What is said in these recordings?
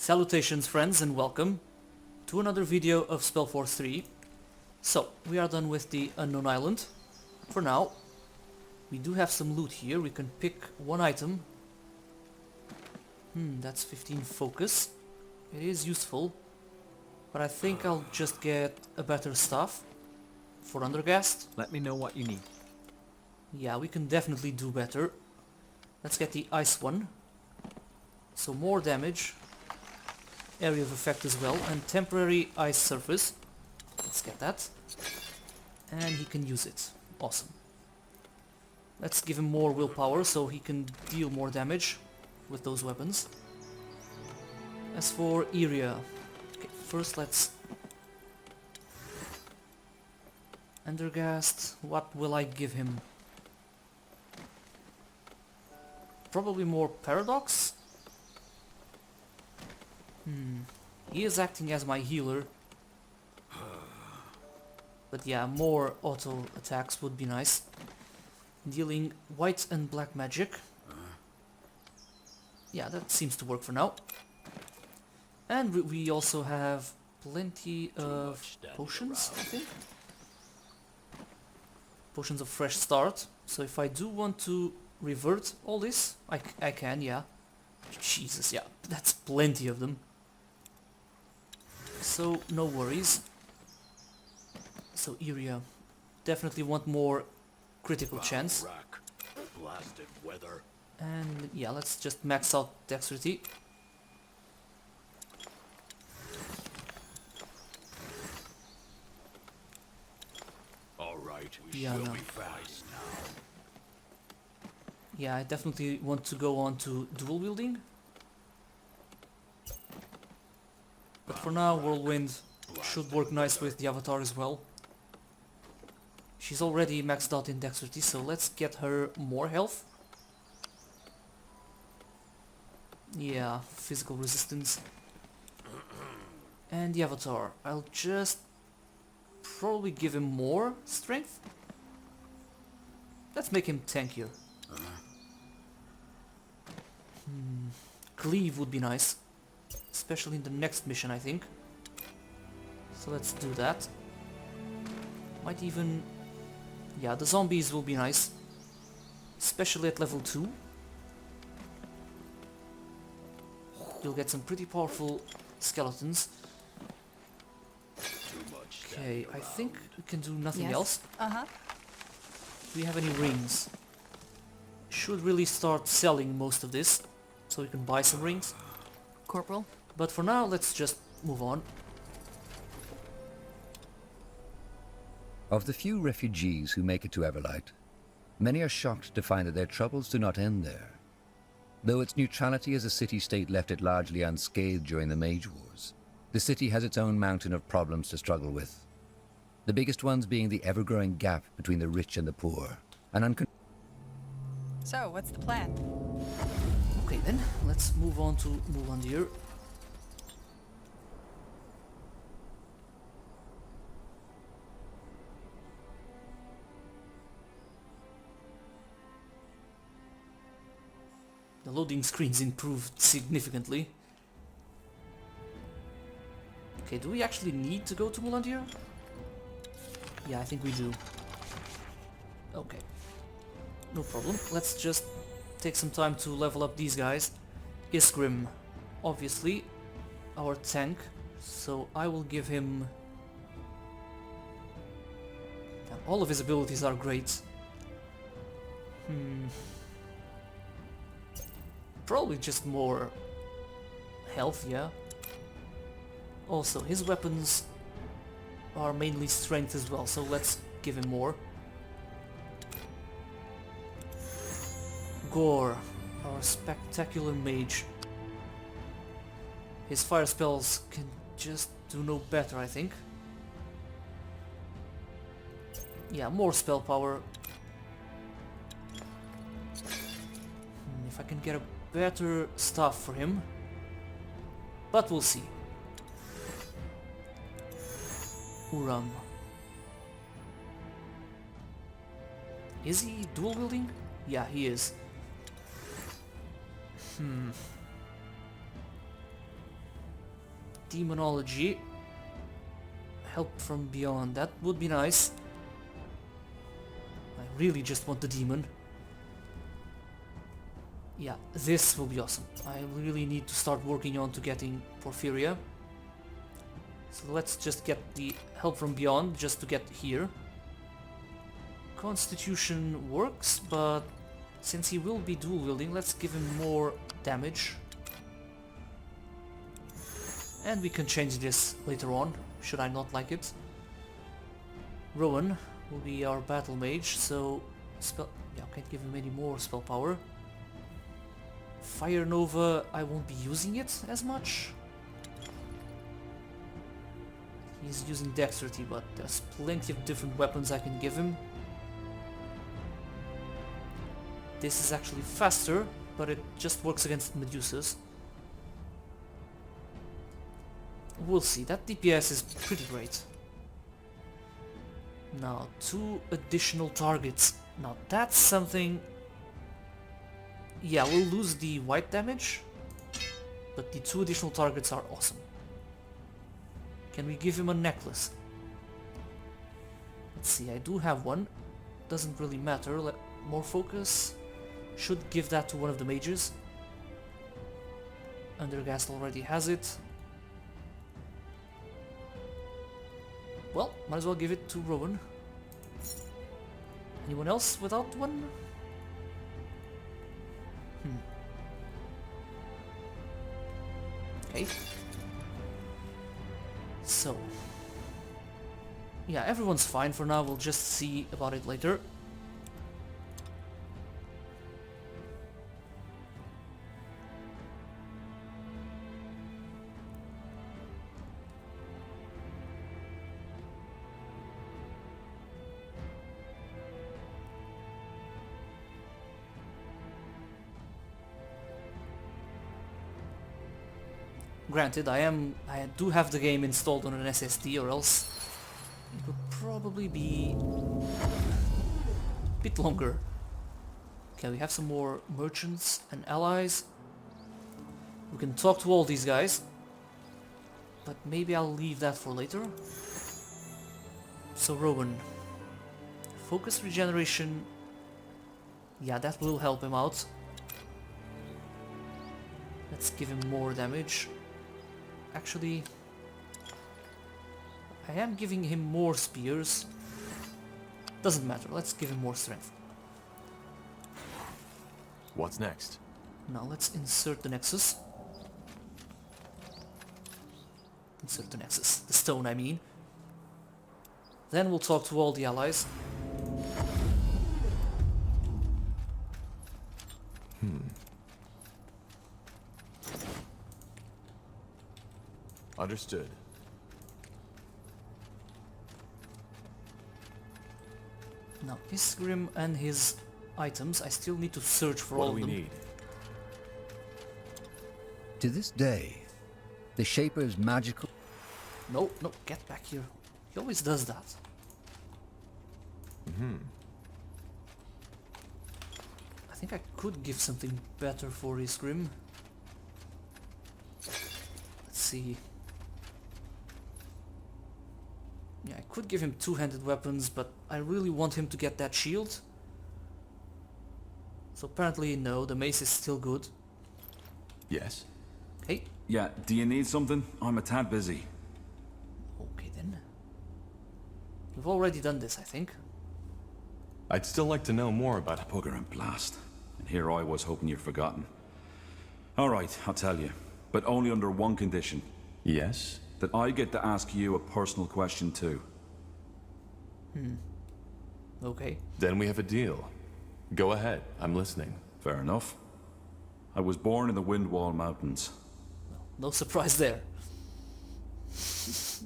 Salutations friends and welcome to another video of SpellForce 3. So, we are done with the unknown island. For now, we do have some loot here. We can pick one item. That's 15 focus. It is useful, but I think I'll just get a better staff for Undergast. Let me know what you need. Yeah, we can definitely do better. Let's get the ice one. So more damage, area of effect as well, and temporary ice surface. Let's get that. And he can use it. Awesome. Let's give him more willpower so he can deal more damage with those weapons. As for area, okay, first let's... Undergast, what will I give him? Probably more paradox? He is acting as my healer. But yeah, more auto attacks would be nice. Dealing white and black magic. Yeah, that seems to work for now. And we also have plenty of potions, I think. Potions of fresh start. So if I do want to revert all this, I can, yeah. Jesus, yeah, that's plenty of them. So, no worries. So, area. Definitely want more critical chance. Blasted weather. And yeah, let's just max out dexterity. Alright, we Yeah, will no. be fast now. Yeah, I definitely want to go on to dual wielding. But for now, Whirlwind should work nice with the Avatar as well. She's already maxed out in dexterity, so let's get her more health. Yeah, physical resistance. And the Avatar, I'll just probably give him more strength. Let's make him tankier. Cleave would be nice, especially in the next mission, I think. So let's do that. Might even... yeah, the zombies will be nice, especially at level 2. You'll get some pretty powerful skeletons. Okay, I think we can do nothing else. Do we have any rings? Should really start selling most of this, so we can buy some rings. Corporal? But for now, let's just move on. Of the few refugees who make it to Everlight, many are shocked to find that their troubles do not end there. Though its neutrality as a city-state left it largely unscathed during the Mage Wars, the city has its own mountain of problems to struggle with. The biggest ones being the ever-growing gap between the rich and the poor, an So, what's the plan? Okay then, let's move on to Mulandir. The loading screens improved significantly. Okay, do we actually need to go to Mulandir? Yeah, I think we do. Okay. No problem. Let's just take some time to level up these guys. Grimm, obviously, our tank. So I will give him... Damn, all of his abilities are great. Probably just more health, yeah. Also, his weapons are mainly strength as well, so let's give him more. Gore, our spectacular mage. His fire spells can just do no better, I think. Yeah, more spell power. If I can get a better stuff for him. But we'll see. Uram. Is he dual wielding? Yeah, he is. Demonology. Help from beyond. That would be nice. I really just want the demon. Yeah, this will be awesome. I really need to start working on to getting Porphyria. So let's just get the help from beyond just to get here. Constitution works, but since he will be dual wielding, let's give him more damage. And we can change this later on, should I not like it. Rowan will be our battle mage, so can't give him any more spell power. Fire Nova, I won't be using it as much. He's using dexterity, but there's plenty of different weapons I can give him. This is actually faster, but it just works against Medusas. We'll see, that DPS is pretty great. Now, 2 additional targets. Now that's something... Yeah, we'll lose the white damage, but the 2 additional targets are awesome. Can we give him a necklace? Let's see, I do have one. Doesn't really matter. More focus. Should give that to one of the mages. Undergast already has it. Well, might as well give it to Rowan. Anyone else without one? Okay. So. Yeah, everyone's fine for now, we'll just see about it later. Granted, I do have the game installed on an SSD, or else it would probably be a bit longer. Okay, we have some more merchants and allies. We can talk to all these guys, but maybe I'll leave that for later. So Rowan, focus regeneration. Yeah, that will help him out. Let's give him more damage. Actually, I am giving him more spears. Doesn't matter, let's give him more strength. What's next? Now let's insert the Nexus. Insert the Nexus, the stone I mean. Then we'll talk to all the allies. Understood. Now this Grimm and his items, I still need to search for all What of do we them. need? To this day, the Shaper's magical... No, get back here. He always does that. I think I could give something better for his Grimm. Let's see. Yeah, I could give him two-handed weapons, but I really want him to get that shield. So apparently no, the mace is still good. Yes? Hey, Yeah, do you need something? I'm a tad busy. okay then. We've already done this, I think. I'd still like to know more about... Bugger and blast. And here I was hoping you'd forgotten. Alright, I'll tell you. But only under one condition. Yes? That I get to ask you a personal question too. Okay. Then we have a deal. Go ahead, I'm listening. Fair enough. I was born in the Windwall Mountains. No surprise there.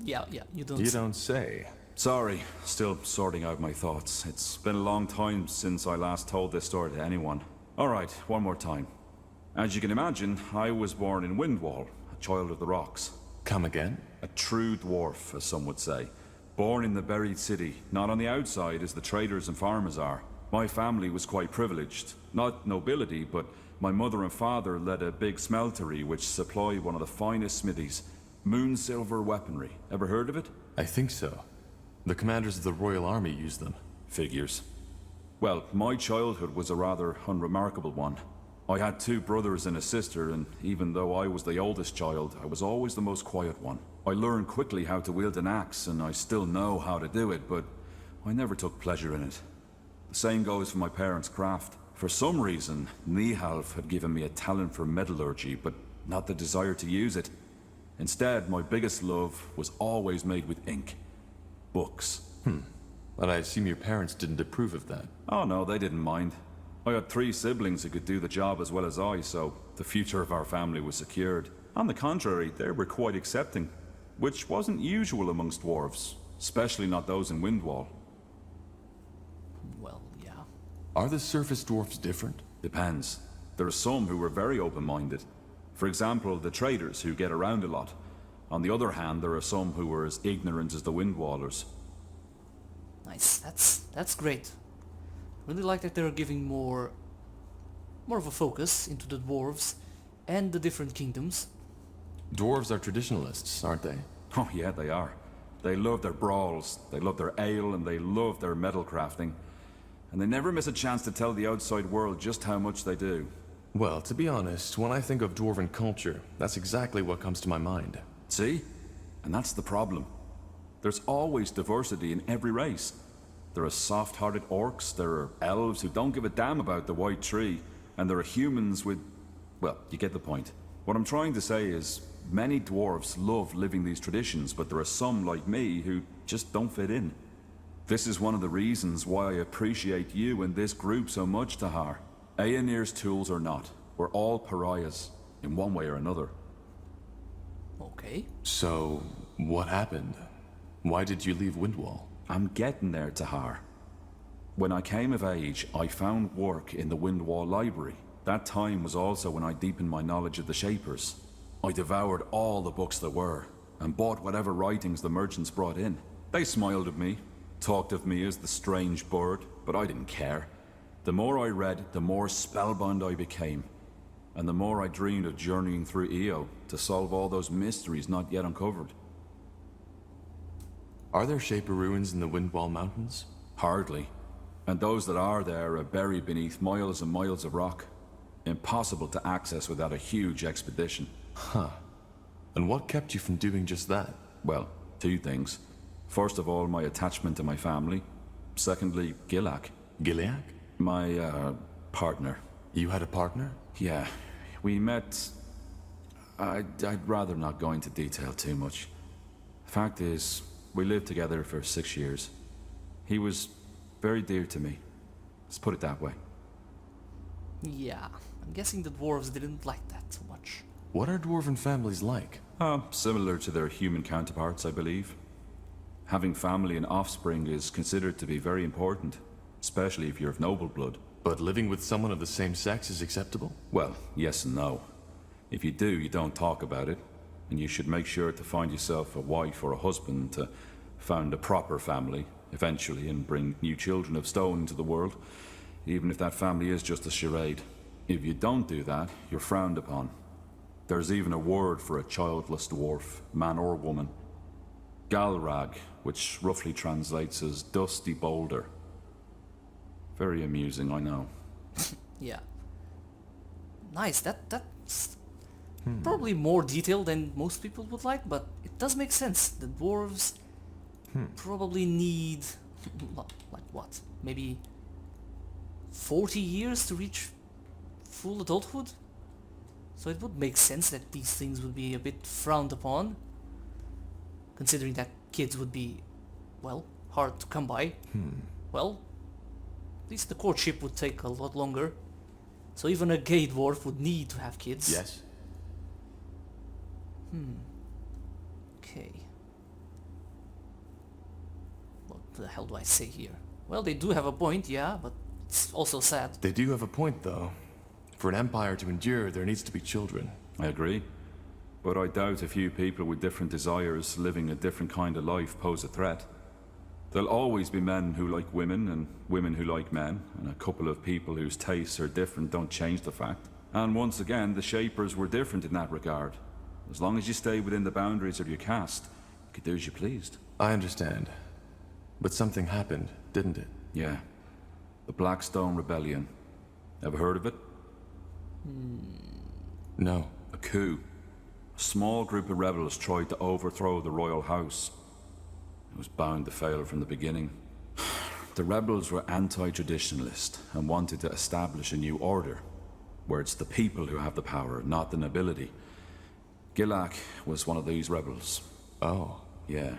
yeah, you don't... You don't say. Sorry, still sorting out my thoughts. It's been a long time since I last told this story to anyone. Alright, one more time. As you can imagine, I was born in Windwall, a child of the rocks. Come again? A true dwarf, as some would say. Born in the buried city, not on the outside as the traders and farmers are. My family was quite privileged. Not nobility, but my mother and father led a big smeltery which supplied one of the finest smithies. Moon silver weaponry. Ever heard of it? I think so. The commanders of the Royal Army use them. Figures. Well, my childhood was a rather unremarkable one. I had 2 brothers and a sister, and even though I was the oldest child, I was always the most quiet one. I learned quickly how to wield an axe, and I still know how to do it, but I never took pleasure in it. The same goes for my parents' craft. For some reason, Nihalf had given me a talent for metallurgy, but not the desire to use it. Instead, my biggest love was always made with ink. Books. But I assume your parents didn't approve of that. Oh no, they didn't mind. I had 3 siblings who could do the job as well as I, so the future of our family was secured. On the contrary, they were quite accepting, which wasn't usual amongst dwarves, especially not those in Windwall. Well, yeah. Are the surface dwarfs different? Depends. There are some who were very open-minded. For example, the traders who get around a lot. On the other hand, there are some who were as ignorant as the Windwallers. Nice. That's great. Really like that they're giving more of a focus into the dwarves and the different kingdoms. Dwarves are traditionalists, aren't they? Oh yeah, they are. They love their brawls, they love their ale, and they love their metal crafting. And they never miss a chance to tell the outside world just how much they do. Well, to be honest, when I think of dwarven culture, that's exactly what comes to my mind. See? And that's the problem. There's always diversity in every race. There are soft-hearted orcs, there are elves who don't give a damn about the white tree, and there are humans with... well, you get the point. What I'm trying to say is, many dwarves love living these traditions, but there are some like me who just don't fit in. This is one of the reasons why I appreciate you and this group so much, Tahar. Aenir's tools or not, we're all pariahs, in one way or another. Okay. So, what happened? Why did you leave Windwall? I'm getting there, Tahar. When I came of age, I found work in the Windwall Library. That time was also when I deepened my knowledge of the Shapers. I devoured all the books there were, and bought whatever writings the merchants brought in. They smiled at me, talked of me as the strange bird, but I didn't care. The more I read, the more spellbound I became, and the more I dreamed of journeying through Io to solve all those mysteries not yet uncovered. Are there Shaper ruins in the Windwall Mountains? Hardly. And those that are there are buried beneath miles and miles of rock. Impossible to access without a huge expedition. Huh. And what kept you from doing just that? Well, 2 things. First of all, my attachment to my family. Secondly, Gilak. Gilead? My, partner. You had a partner? Yeah, we met... I'd rather not go into detail too much. Fact is, we lived together for 6 years. He was very dear to me. Let's put it that way. Yeah. I'm guessing the dwarves didn't like that so much. What are dwarven families like? Similar to their human counterparts, I believe. Having family and offspring is considered to be very important, especially if you're of noble blood. But living with someone of the same sex is acceptable? Well, yes and no. If you do, you don't talk about it, and you should make sure to find yourself a wife or a husband to found a proper family, eventually, and bring new children of stone into the world, even if that family is just a charade. If you don't do that, you're frowned upon. There's even a word for a childless dwarf, man or woman. Galrag, which roughly translates as dusty boulder. Very amusing, I know. Yeah. Nice. That's probably more detailed than most people would like, but it does make sense. The dwarves probably need, like what, maybe 40 years to reach full adulthood? So it would make sense that these things would be a bit frowned upon, considering that kids would be, well, hard to come by. Well, at least the courtship would take a lot longer. So even a gay dwarf would need to have kids. Yes. Okay. What the hell do I say here? Well, they do have a point, yeah, but it's also sad. They do have a point, though. For an empire to endure, there needs to be children. I agree. But I doubt a few people with different desires living a different kind of life pose a threat. There'll always be men who like women and women who like men, and a couple of people whose tastes are different don't change the fact. And once again, the Shapers were different in that regard. As long as you stay within the boundaries of your caste, you could do as you pleased. I understand. But something happened, didn't it? Yeah. The Blackstone Rebellion. Ever heard of it? No. A coup. A small group of rebels tried to overthrow the royal house. It was bound to fail from the beginning. The rebels were anti-traditionalist and wanted to establish a new order, where it's the people who have the power, not the nobility. Gilak was one of these rebels. Oh. Yeah.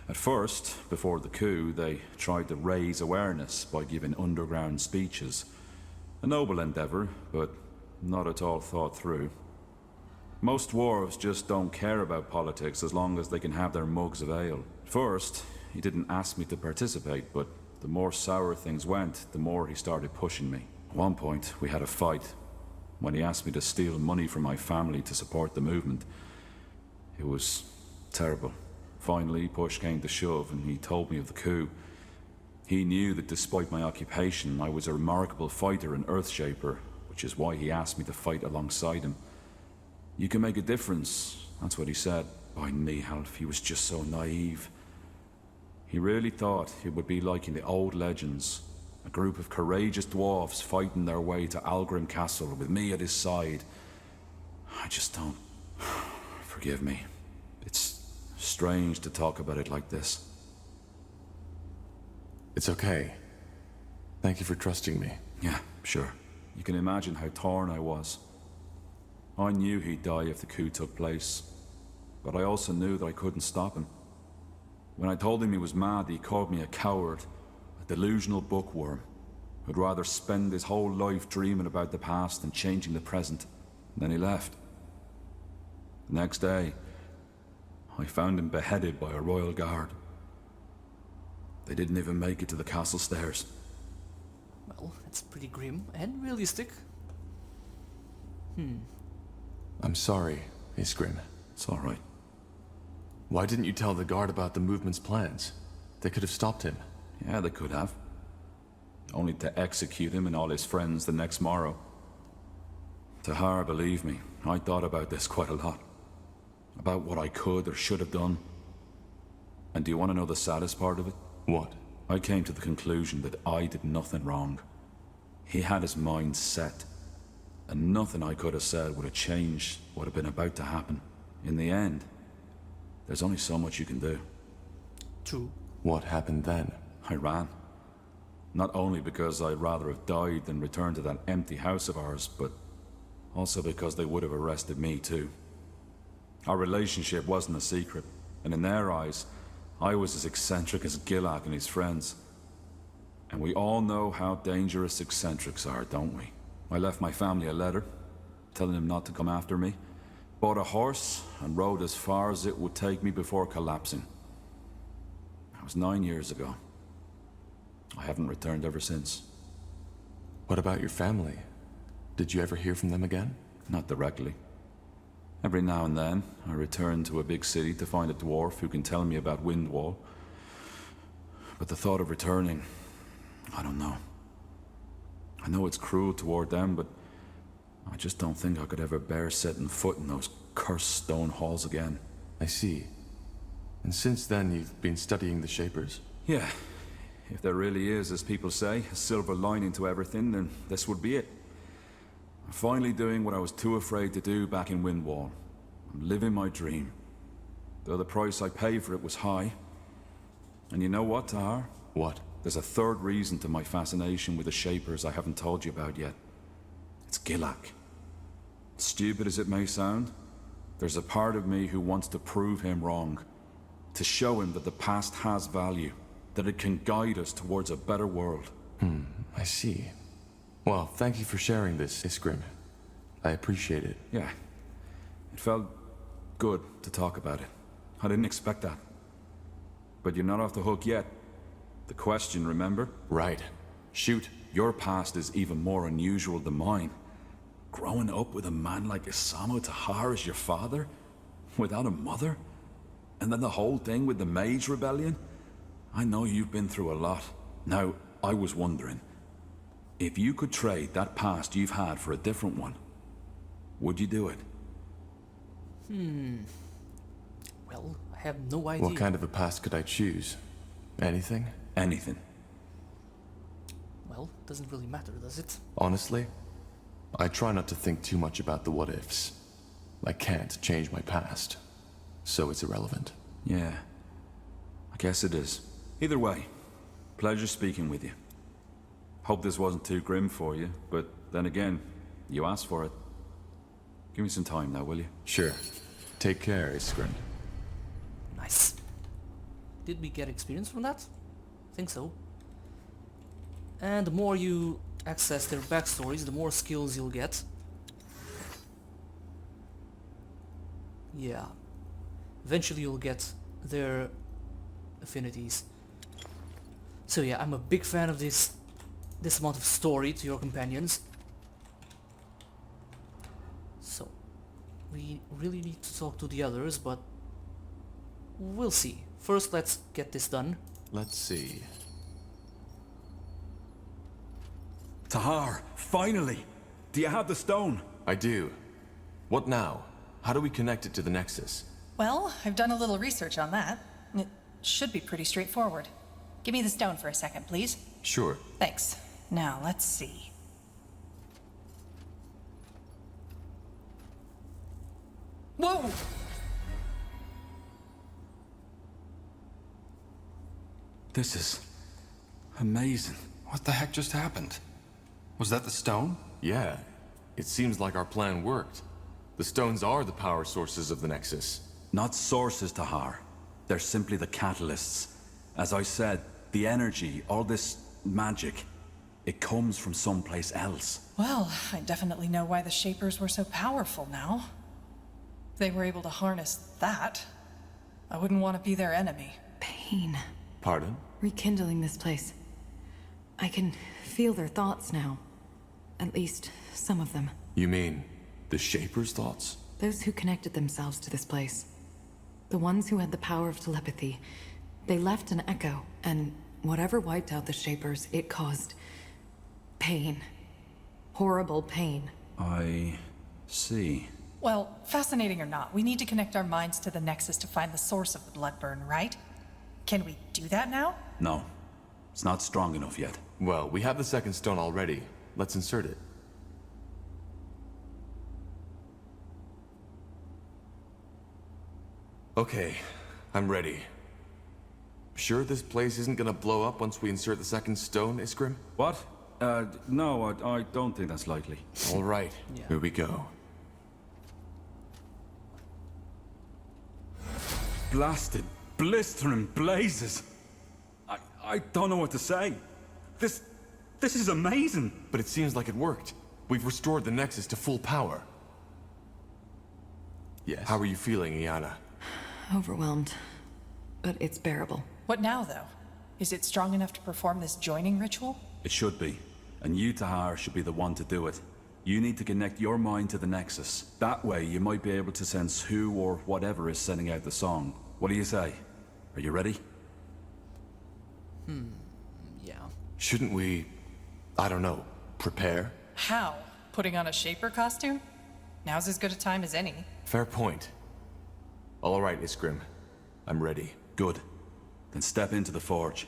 At first, before the coup, they tried to raise awareness by giving underground speeches. A noble endeavor, but not at all thought through. Most dwarves just don't care about politics as long as they can have their mugs of ale. First, he didn't ask me to participate, but the more sour things went, the more he started pushing me. At one point, we had a fight. When he asked me to steal money from my family to support the movement, it was terrible. Finally, push came to shove, and he told me of the coup. He knew that despite my occupation, I was a remarkable fighter and Earthshaper, which is why he asked me to fight alongside him. You can make a difference, that's what he said. By Nihalf, he was just so naive. He really thought it would be like in the old legends, a group of courageous dwarves fighting their way to Algrim Castle with me at his side. I just don't... Forgive me. It's strange to talk about it like this. It's okay. Thank you for trusting me. Yeah, sure. You can imagine how torn I was. I knew he'd die if the coup took place, but I also knew that I couldn't stop him. When I told him he was mad, he called me a coward, a delusional bookworm, who'd rather spend his whole life dreaming about the past than changing the present. And then he left. The next day, I found him beheaded by a royal guard. They didn't even make it to the castle stairs. Well, that's pretty grim and realistic. I'm sorry, Miss Grimm. It's all right. Why didn't you tell the guard about the movement's plans? They could have stopped him. Yeah, they could have. Only to execute him and all his friends the next morrow. Tahar, believe me, I thought about this quite a lot. About what I could or should have done. And do you want to know the saddest part of it? What? I came to the conclusion that I did nothing wrong. He had his mind set. And nothing I could have said would have changed what had been about to happen. In the end, there's only so much you can do. True. What happened then? I ran. Not only because I'd rather have died than returned to that empty house of ours, but also because they would have arrested me too. Our relationship wasn't a secret, and in their eyes, I was as eccentric as Gilak and his friends. And we all know how dangerous eccentrics are, don't we? I left my family a letter, telling them not to come after me, bought a horse, and rode as far as it would take me before collapsing. That was 9 years ago. I haven't returned ever since. What about your family? Did you ever hear from them again? Not directly. Every now and then, I return to a big city to find a dwarf who can tell me about Windwall. But the thought of returning, I don't know. I know it's cruel toward them, but I just don't think I could ever bear setting foot in those cursed stone halls again. I see. And since then, you've been studying the Shapers? Yeah. If there really is, as people say, a silver lining to everything, then this would be it. I'm finally doing what I was too afraid to do back in Windwall. I'm living my dream. Though the price I paid for it was high. And you know what, Tahar? What? There's a third reason to my fascination with the Shapers I haven't told you about yet. It's Gilak. Stupid as it may sound, there's a part of me who wants to prove him wrong. To show him that the past has value. That it can guide us towards a better world. I see. Well, thank you for sharing this, Iskrim. I appreciate it. Yeah. It felt good to talk about it. I didn't expect that. But you're not off the hook yet. The question, remember? Right. Shoot. Your past is even more unusual than mine. Growing up with a man like Isamu Tahar as your father? Without a mother? And then the whole thing with the Mage Rebellion? I know you've been through a lot. Now, I was wondering, if you could trade that past you've had for a different one, would you do it? Well, I have no idea. What kind of a past could I choose? Anything? Anything. Well, doesn't really matter, does it? Honestly, I try not to think too much about the what-ifs. I can't change my past, so it's irrelevant. Yeah. I guess it is. Either way, pleasure speaking with you. Hope this wasn't too grim for you, but then again, you asked for it. Give me some time now, will you? Sure. Take care, Grimm. Nice. Did we get experience from that? I think so. And the more you access their backstories, the more skills you'll get. Yeah. Eventually you'll get their affinities. So yeah, I'm a big fan of this amount of story to your companions. So we really need to talk to the others, but we'll see. First, let's get this done. Let's see. Tahar, finally! Do you have the stone? I do. What now? How do we connect it to the Nexus? Well, I've done a little research on that. It should be pretty straightforward. Give me the stone for a second, please. Sure. Thanks. Now, let's see. Whoa! This is amazing. What the heck just happened? Was that the stone? Yeah. It seems like our plan worked. The stones are the power sources of the Nexus. Not sources, Tahar. They're simply the catalysts. As I said, the energy, all this magic, it comes from someplace else. Well, I definitely know why the Shapers were so powerful now. If they were able to harness that, I wouldn't want to be their enemy. Pain. Pardon? Rekindling this place. I can feel their thoughts now. At least, some of them. You mean the Shaper's thoughts? Those who connected themselves to this place. The ones who had the power of telepathy. They left an echo, and whatever wiped out the Shapers, it caused pain. Horrible pain. I see. Well, fascinating or not, we need to connect our minds to the Nexus to find the source of the blood burn, right? Can we do that now? No. It's not strong enough yet. Well, we have the second stone already. Let's insert it. Okay, I'm ready. Sure this place isn't gonna blow up once we insert the second stone, Grimm? What? No, I don't think that's likely. All right, Yeah. here we go. Blasted, blistering blazes. I don't know what to say. This is amazing. But it seems like it worked. We've restored the Nexus to full power. Yes. How are you feeling, Iana? Overwhelmed. But it's bearable. What now, though? Is it strong enough to perform this joining ritual? It should be. And you, Tahar, should be the one to do it. You need to connect your mind to the Nexus. That way, you might be able to sense who or whatever is sending out the song. What do you say? Are you ready? Yeah. Shouldn't we, I don't know, prepare? How? Putting on a Shaper costume? Now's as good a time as any. Fair point. All right, Grimm. I'm ready. Good. Then step into the forge.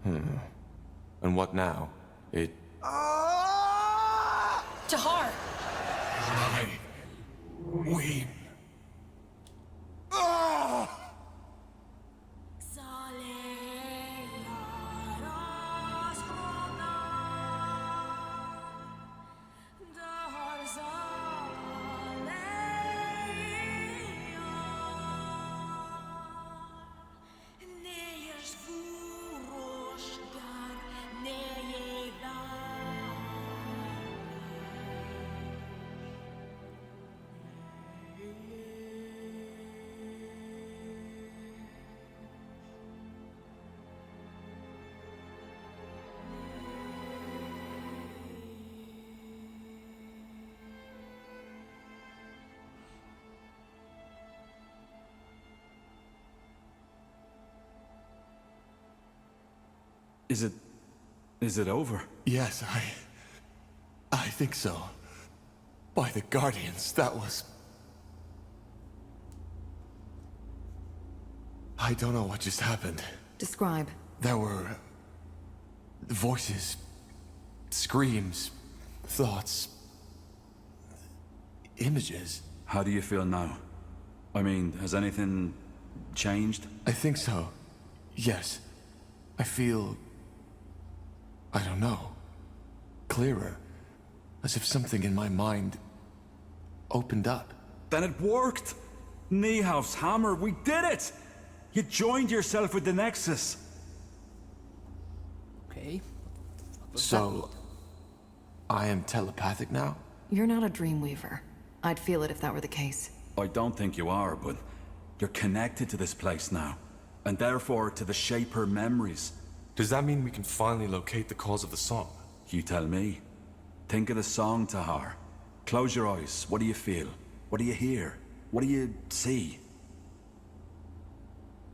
And what now? Tahar! We... Is it over? Yes, I think so. By the Guardians, that was... I don't know what just happened. Describe. There were... voices, screams, thoughts, images. How do you feel now? I mean, has anything changed? I think so. Yes. I feel... I don't know. Clearer. As if something in my mind opened up. Then it worked! Niehauf's hammer, we did it! You joined yourself with the Nexus. Okay. So... I am telepathic now? You're not a dreamweaver. I'd feel it if that were the case. I don't think you are, but you're connected to this place now. And therefore to the Shaper memories. Does that mean we can finally locate the cause of the song? You tell me. Think of the song, Tahar. Close your eyes. What do you feel? What do you hear? What do you see?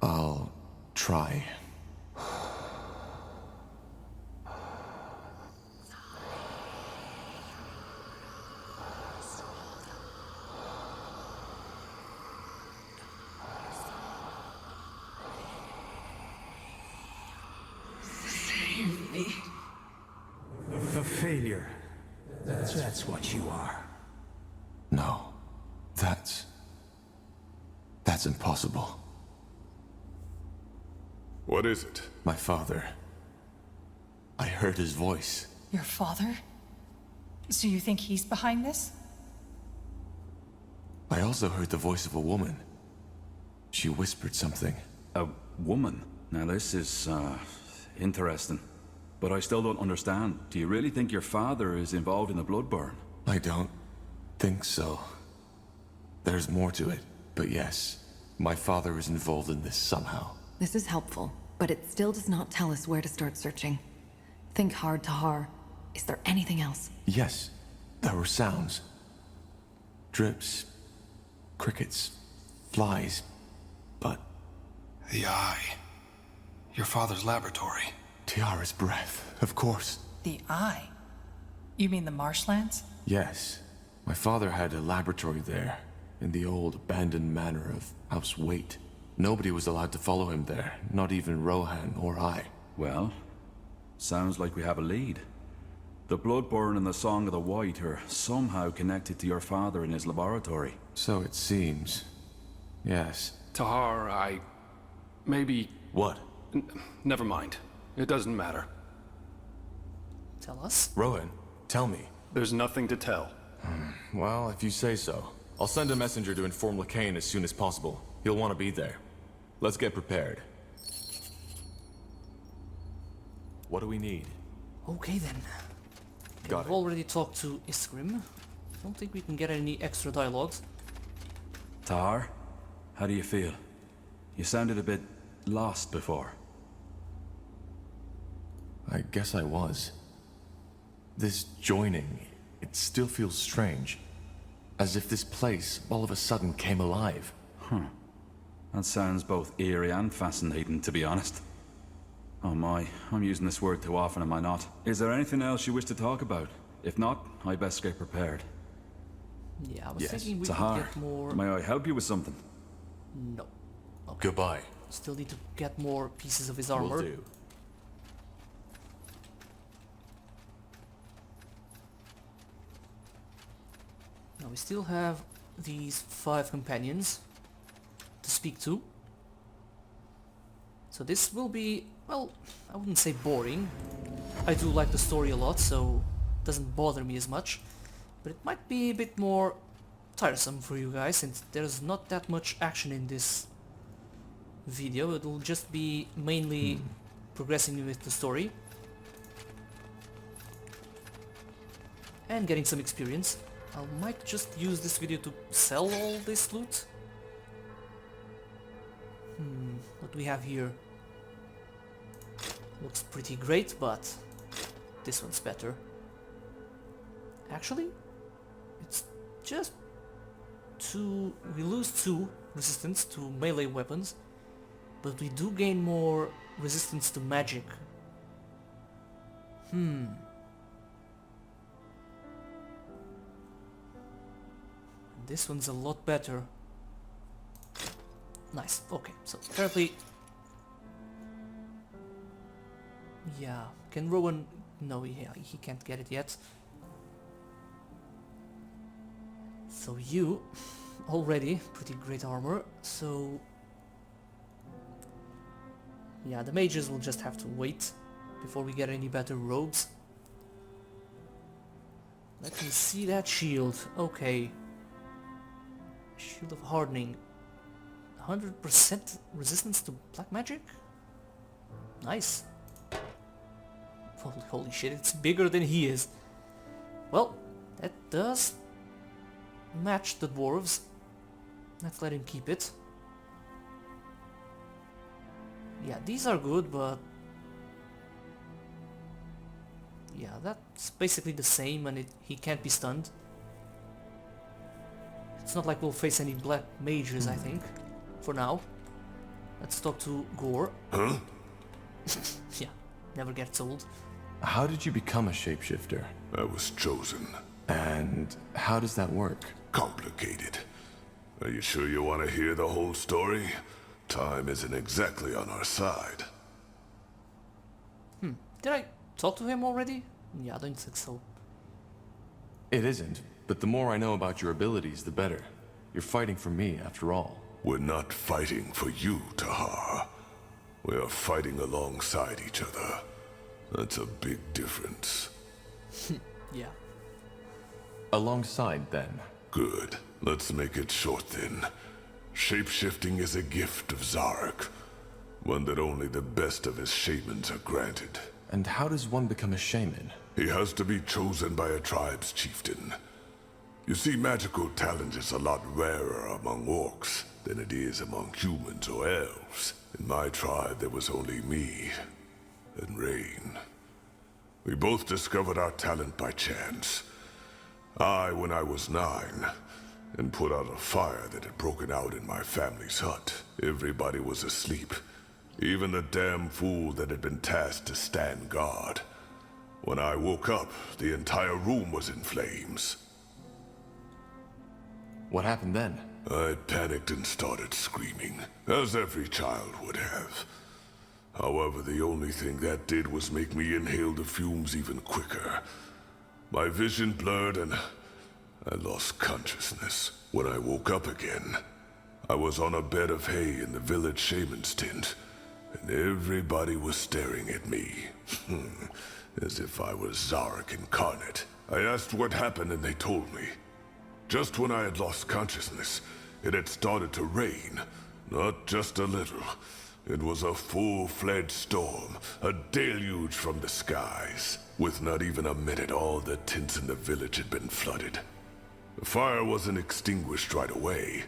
I'll try. A failure. That's what you are. No. That's impossible. What is it? My father. I heard his voice. Your father? So you think he's behind this? I also heard the voice of a woman. She whispered something. A woman? Now this is, interesting. But I still don't understand. Do you really think your father is involved in the Bloodburn? I don't think so. There's more to it. But yes, my father is involved in this somehow. This is helpful, but it still does not tell us where to start searching. Think hard, Tahar. Is there anything else? Yes, there were sounds. Drips, crickets, flies, but... The eye. Your father's laboratory. Tiara's breath, of course. The eye? You mean the marshlands? Yes. My father had a laboratory there, in the old abandoned manor of House Waite. Nobody was allowed to follow him there, not even Rohan or I. Well, sounds like we have a lead. The Bloodburn and the Song of the White are somehow connected to your father in his laboratory. So it seems. Yes. Tahar, maybe... What? Never mind. It doesn't matter. Tell us. Rohan, tell me. There's nothing to tell. Well, if you say so. I'll send a messenger to inform Lacane as soon as possible. He'll want to be there. Let's get prepared. What do we need? Okay then. Got We've already talked to Grimm. Don't think we can get any extra dialogues. Tahar, how do you feel? You sounded a bit lost before. I guess I was. This joining, it still feels strange. As if this place all of a sudden came alive. That sounds both eerie and fascinating, to be honest. Oh my, I'm using this word too often, am I not? Is there anything else you wish to talk about? If not, I best get prepared. Yeah, I was Yes. thinking we could Tahar, get more... may I help you with something? No. Okay. Goodbye. Still need to get more pieces of his armor. Will do. Now we still have these 5 companions to speak to. So this will be, well, I wouldn't say boring. I do like the story a lot, so it doesn't bother me as much. But it might be a bit more tiresome for you guys, since there's not that much action in this video. It'll just be mainly progressing with the story and getting some experience. I might just use this video to sell all this loot. What do we have here? Looks pretty great, but this one's better. Actually, it's just we lose 2 resistance to melee weapons, but we do gain more resistance to magic. this one's a lot better. Nice. Okay, so apparently... Yeah, can Rowan... No, he can't get it yet. So you... Already pretty great armor, so... Yeah, the mages will just have to wait before we get any better robes. Let me see that shield. Okay. Shield of Hardening. 100% resistance to black magic? Nice. Holy shit, it's bigger than he is. Well, that does match the dwarves. Let's let him keep it. Yeah, these are good, but... Yeah, that's basically the same, and he can't be stunned. It's not like we'll face any black mages, I think, for now. Let's talk to Gore. Huh? Yeah, never gets old. How did you become a shapeshifter? I was chosen. And how does that work? Complicated. Are you sure you want to hear the whole story? Time isn't exactly on our side. Did I talk to him already? Yeah, I don't think so. It isn't, but the more I know about your abilities, the better. You're fighting for me, after all. We're not fighting for you, Tahar. We are fighting alongside each other. That's a big difference. Yeah. Alongside, then. Good. Let's make it short then. Shapeshifting is a gift of Zarek. One that only the best of his shamans are granted. And how does one become a shaman? He has to be chosen by a tribe's chieftain. You see, magical talent is a lot rarer among orcs than it is among humans or elves. In my tribe, there was only me and Rain. We both discovered our talent by chance. I, when I was 9, and put out a fire that had broken out in my family's hut. Everybody was asleep. Even the damn fool that had been tasked to stand guard. When I woke up, the entire room was in flames. What happened then? I panicked and started screaming, as every child would have. However, the only thing that did was make me inhale the fumes even quicker. My vision blurred and I lost consciousness. When I woke up again, I was on a bed of hay in the village shaman's tent, and everybody was staring at me, as if I was Zarek incarnate. I asked what happened and they told me. Just when I had lost consciousness, it had started to rain. Not just a little. It was a full-fledged storm, a deluge from the skies. With not even a minute, all the tents in the village had been flooded. The fire wasn't extinguished right away,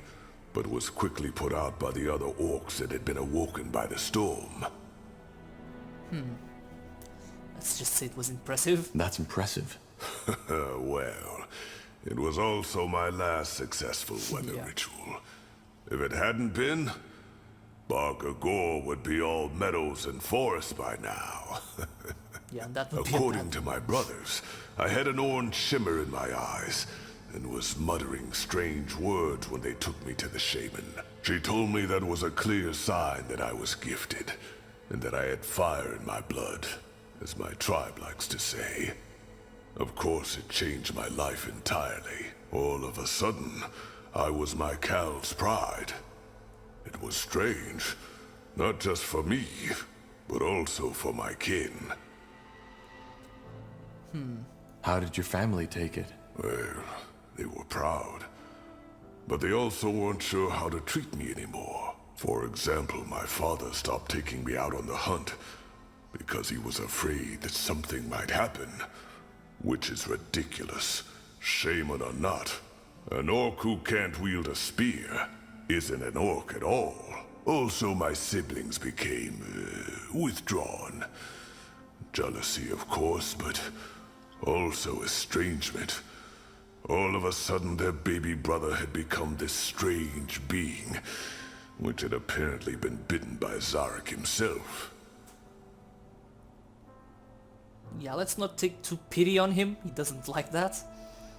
but was quickly put out by the other orcs that had been awoken by the storm. Let's just say it was impressive. That's impressive. Well, it was also my last successful weather ritual. If it hadn't been, Barker Gore would be all meadows and forests by now. Yeah, that would be According to my brothers, I had an orange shimmer in my eyes, and was muttering strange words when they took me to the shaman. She told me that was a clear sign that I was gifted, and that I had fire in my blood, as my tribe likes to say. Of course, it changed my life entirely. All of a sudden, I was my Cal's pride. It was strange, not just for me, but also for my kin. How did your family take it? Well, they were proud. But they also weren't sure how to treat me anymore. For example, my father stopped taking me out on the hunt because he was afraid that something might happen. Which is ridiculous, shaman or not. An orc who can't wield a spear isn't an orc at all. Also, my siblings became withdrawn. Jealousy, of course, but also estrangement. All of a sudden, their baby brother had become this strange being, which had apparently been bitten by Zarek himself. Yeah, let's not take too pity on him. He doesn't like that.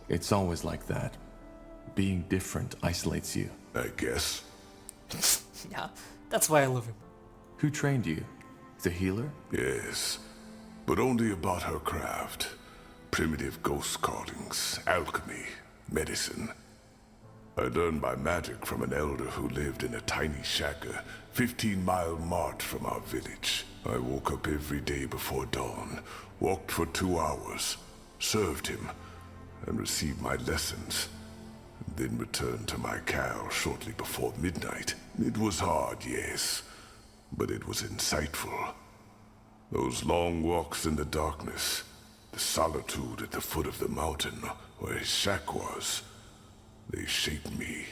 It's always like that. being different isolates you. I guess. Yeah, that's why I love him. Who trained you? The healer? Yes, but only about her craft. Primitive ghost callings, alchemy, medicine. I learned my magic from an elder who lived in a tiny shack a 15-mile march from our village. I woke up every day before dawn, walked for 2 hours, served him, and received my lessons. Then returned to my cow shortly before midnight. It was hard, yes, but it was insightful. Those long walks in the darkness, the solitude at the foot of the mountain where his shack was, they shaped me.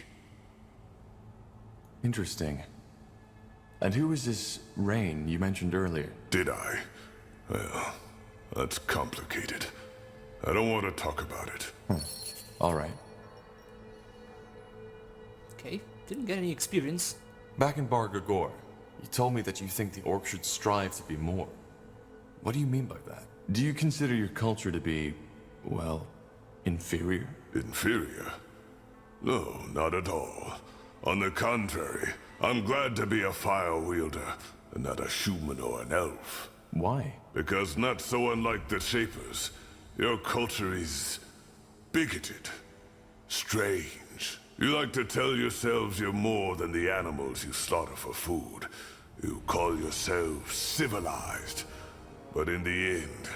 Interesting. And who is this Rain you mentioned earlier? Did I? Well, that's complicated. I don't want to talk about it. All right. Okay, didn't get any experience. Back in Bar Gregor, you told me that you think the orc should strive to be more. What do you mean by that? Do you consider your culture to be, well, inferior? Inferior? No, not at all. On the contrary, I'm glad to be a fire wielder, and not a human or an elf. Why? Because not so unlike the Shapers, your culture is bigoted, strange. You like to tell yourselves you're more than the animals you slaughter for food. You call yourselves civilized. But in the end,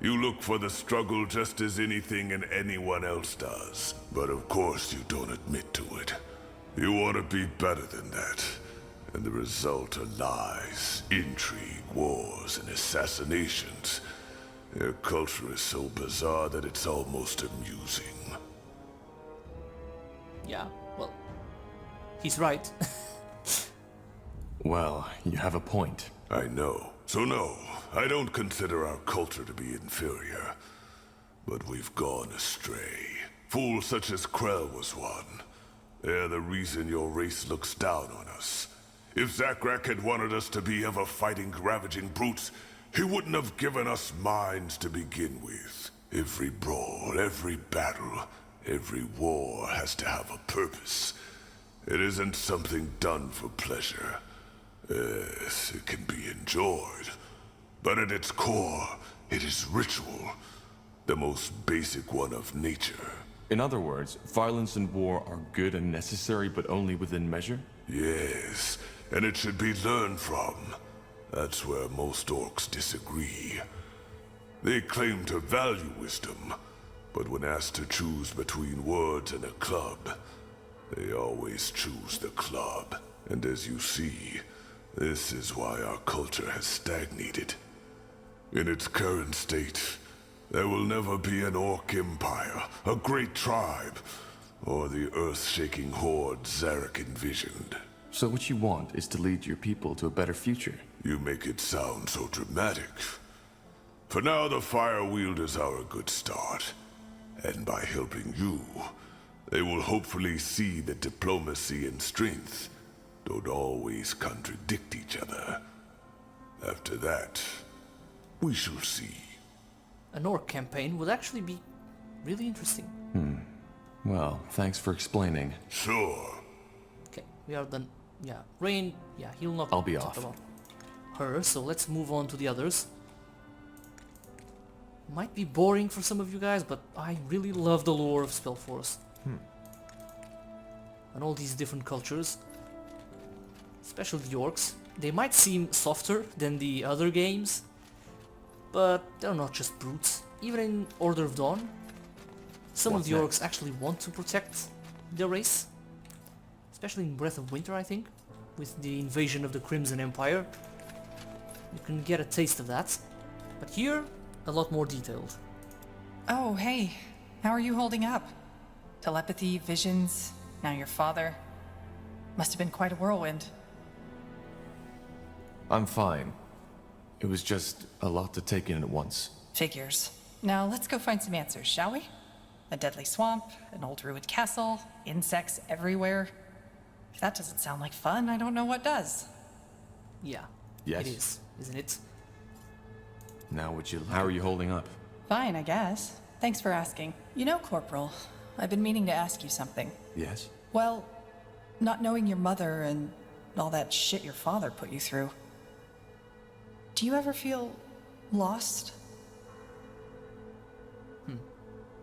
you look for the struggle just as anything and anyone else does. But of course you don't admit to it. You want to be better than that. And the result are lies, intrigue, wars, and assassinations. Your culture is so bizarre that it's almost amusing. Yeah, well, he's right. Well, you have a point. I know. So no, I don't consider our culture to be inferior. But we've gone astray. Fools such as Krell was one. They're the reason your race looks down on us. If Zakrak had wanted us to be ever-fighting, ravaging brutes, he wouldn't have given us minds to begin with. Every brawl, every battle, every war has to have a purpose. It isn't something done for pleasure. Yes, it can be enjoyed. But at its core, it is ritual. The most basic one of nature. In other words, violence and war are good and necessary, but only within measure? Yes, and it should be learned from. That's where most orcs disagree. They claim to value wisdom, but when asked to choose between words and a club, they always choose the club. And as you see, this is why our culture has stagnated. In its current state, there will never be an orc empire, a great tribe, or the earth-shaking horde Zarek envisioned. So what you want is to lead your people to a better future? You make it sound so dramatic. For now, the Fire Wielders are a good start. And by helping you, they will hopefully see that diplomacy and strength don't always contradict each other. After that, we shall see. An orc campaign would actually be really interesting. Well, thanks for explaining. Sure. Okay, we are done. Yeah, Rain, yeah, he'll not I'll be talk off. about her, so let's move on to the others. Might be boring for some of you guys, but I really love the lore of SpellForce. And all these different cultures. Especially the orcs. They might seem softer than the other games, but they're not just brutes. Even in Order of Dawn, some of the orcs actually want to protect their race. Especially in Breath of Winter, I think. With the invasion of the Crimson Empire. You can get a taste of that. But here, a lot more detailed. Oh, hey. How are you holding up? Telepathy, visions, now your father. Must have been quite a whirlwind. I'm fine. It was just a lot to take in at once. Figures. Now let's go find some answers, shall we? A deadly swamp, an old ruined castle, insects everywhere. If that doesn't sound like fun, I don't know what does. Yeah, Yes. it is, isn't it? How are you holding up? Fine, I guess. Thanks for asking. You know, Corporal, I've been meaning to ask you something. Yes? Well, not knowing your mother and all that shit your father put you through. Do you ever feel lost?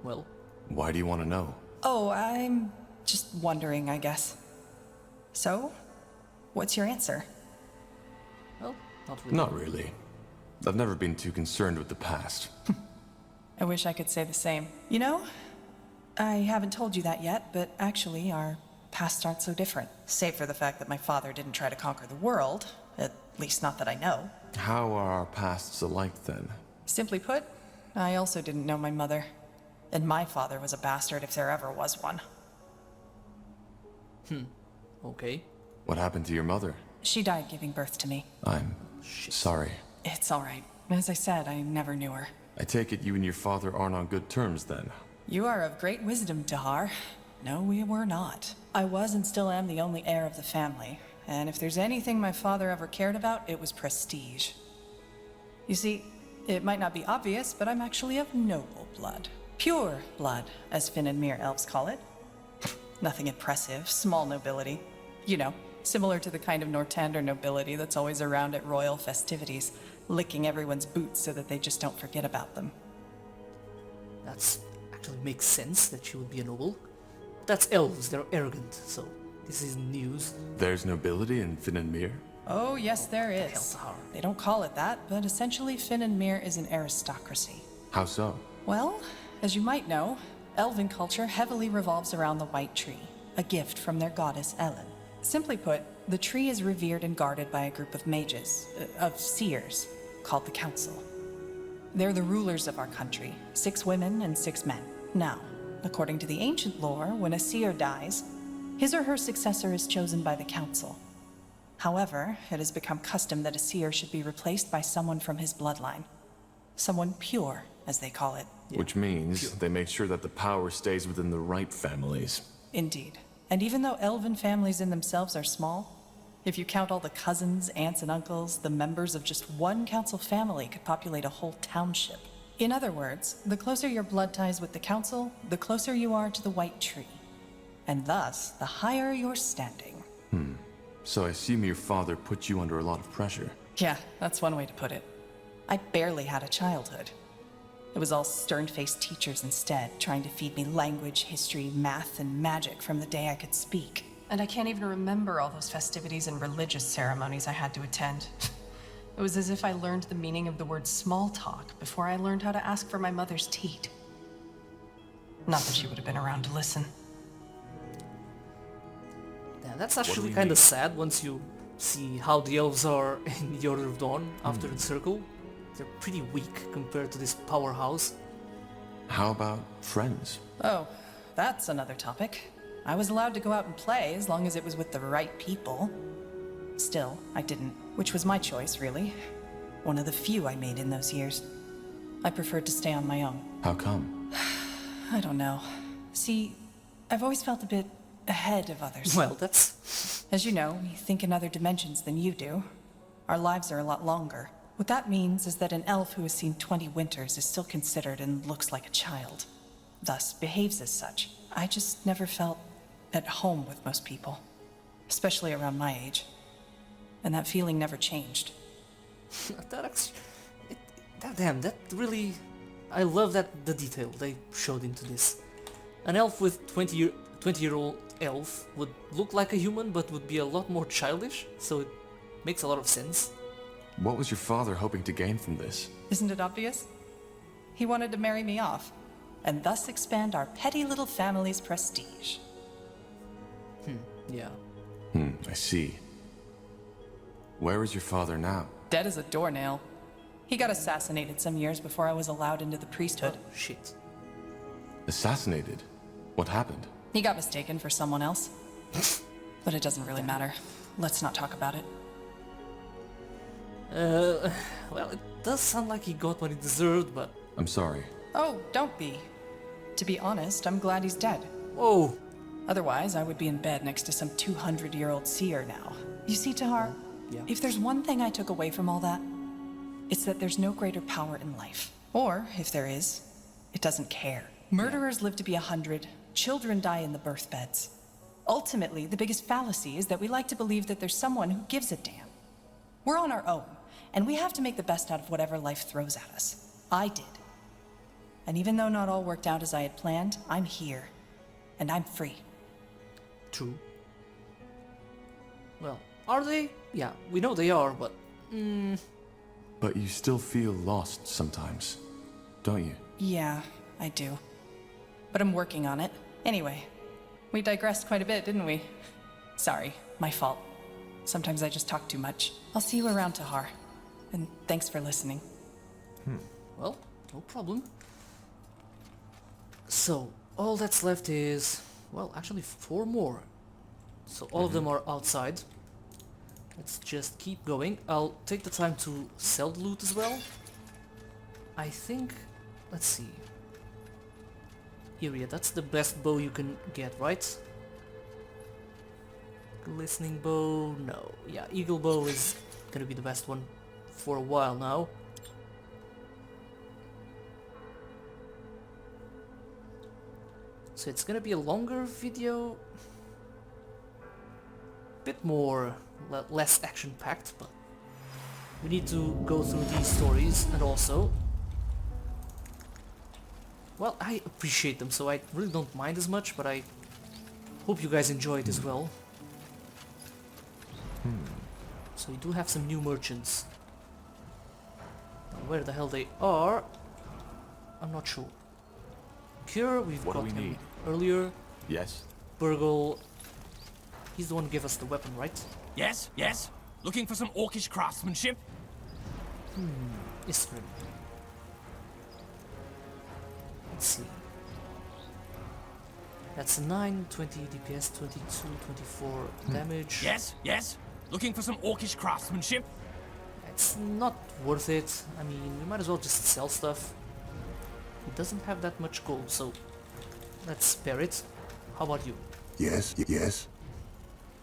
Well, Why do you want to know? Oh, I'm just wondering, I guess. So, what's your answer? well, not really. Not really. I've never been too concerned with the past. I wish I could say the same. You know, I haven't told you that yet, but actually our pasts aren't so different. Save for the fact that my father didn't try to conquer the world, at least not that I know. How are our pasts alike then? Simply put, I also didn't know my mother. And my father was a bastard if there ever was one. Okay. What happened to your mother? She died giving birth to me. I'm sorry. It's all right. As I said, I never knew her. I take it you and your father aren't on good terms then. You are of great wisdom, Tahar. No, we were not. I was and still am the only heir of the family. And if there's anything my father ever cared about, it was prestige. You see, it might not be obvious, but I'm actually of noble blood. Pure blood, as Finn and Mir elves call it. Nothing impressive, small nobility. You know, similar to the kind of Nortander nobility that's always around at royal festivities, licking everyone's boots so that they just don't forget about them. That's actually makes sense that she would be a noble. That's elves, they're arrogant, so this is news. There's nobility in Finn and Mir? Oh, yes, there hell, is. Tahar? They don't call it that, but essentially Finn and Mir is an aristocracy. How so? Well, as you might know, elven culture heavily revolves around the White Tree, a gift from their goddess Ellen. Simply put, the tree is revered and guarded by a group of mages, of seers, called the Council. They're the rulers of our country, 6 women and 6 men. Now, according to the ancient lore, when a seer dies, his or her successor is chosen by the Council. However, it has become custom that a seer should be replaced by someone from his bloodline. Someone pure, as they call it. Which means they make sure that the power stays within the right families. Indeed. And even though elven families in themselves are small, if you count all the cousins, aunts, and uncles, the members of just one council family could populate a whole township. In other words, the closer your blood ties with the council, the closer you are to the White Tree. And thus, the higher your standing. So I assume your father put you under a lot of pressure. Yeah, that's one way to put it. I barely had a childhood. It was all stern-faced teachers instead, trying to feed me language, history, math, and magic from the day I could speak. And I can't even remember all those festivities and religious ceremonies I had to attend. It was as if I learned the meaning of the word small talk before I learned how to ask for my mother's teat. Not that she would have been around to listen. Yeah, that's actually kind of sad once you see how the elves are in the Order of Dawn after the Circle. They're pretty weak compared to this powerhouse. How about friends? Oh, that's another topic. I was allowed to go out and play as long as it was with the right people. Still, I didn't, which was my choice, really. One of the few I made in those years. I preferred to stay on my own. How come? I don't know. See, I've always felt a bit ahead of others. Well, that's... As you know, we think in other dimensions than you do. Our lives are a lot longer. What that means is that an elf who has seen 20 winters is still considered and looks like a child. Thus, behaves as such. I just never felt at home with most people. Especially around my age. And that feeling never changed. Damn, that really... I love that the detail they showed into this. An elf with 20-year-old elf would look like a human but would be a lot more childish, so it makes a lot of sense. What was your father hoping to gain from this? Isn't it obvious? He wanted to marry me off, and thus expand our petty little family's prestige. Yeah. I see. Where is your father now? Dead as a doornail. He got assassinated some years before I was allowed into the priesthood. Oh, shit. Assassinated? What happened? He got mistaken for someone else. But it doesn't really matter. Let's not talk about it. Well, it does sound like he got what he deserved, but... I'm sorry. Oh, don't be. To be honest, I'm glad he's dead. Whoa! Otherwise, I would be in bed next to some 200-year-old seer now. You see, Tahar, Yeah. if there's one thing I took away from all that, it's that there's no greater power in life. Or, if there is, it doesn't care. Murderers live to be 100, children die in the birth beds. Ultimately, the biggest fallacy is that we like to believe that there's someone who gives a damn. We're on our own, and we have to make the best out of whatever life throws at us. I did. And even though not all worked out as I had planned, I'm here. And I'm free. True. Well, are they? Yeah, we know they are, but... But you still feel lost sometimes, don't you? Yeah, I do. But I'm working on it. Anyway, we digressed quite a bit, didn't we? Sorry, my fault. Sometimes I just talk too much. I'll see you around, Tahar. And thanks for listening. Well, no problem. So, all that's left is... Well, actually 4 more. So all of them are outside. Let's just keep going. I'll take the time to sell the loot as well. I think... Let's see. Here, yeah, that's the best bow you can get, right? Glistening bow... No. Yeah, eagle bow is gonna be the best one for a while now. So it's gonna be a longer video. Bit more... less action-packed, but... We need to go through these stories, and also... Well, I appreciate them, so I really don't mind as much, but I hope you guys enjoy it as well. So we do have some new merchants. Now, where the hell they are, I'm not sure. Cure, we've What do got we him need? earlier. Yes? Burgle, he's the one who gave us the weapon, right? Yes, yes. Looking for some orcish craftsmanship? Isgrim. Let's see. That's a 9, 20 DPS, 22, 24 damage. Yes, yes. Looking for some orcish craftsmanship? It's not worth it. I mean, we might as well just sell stuff. He doesn't have that much gold, so let's spare it. How about you? Yes, yes.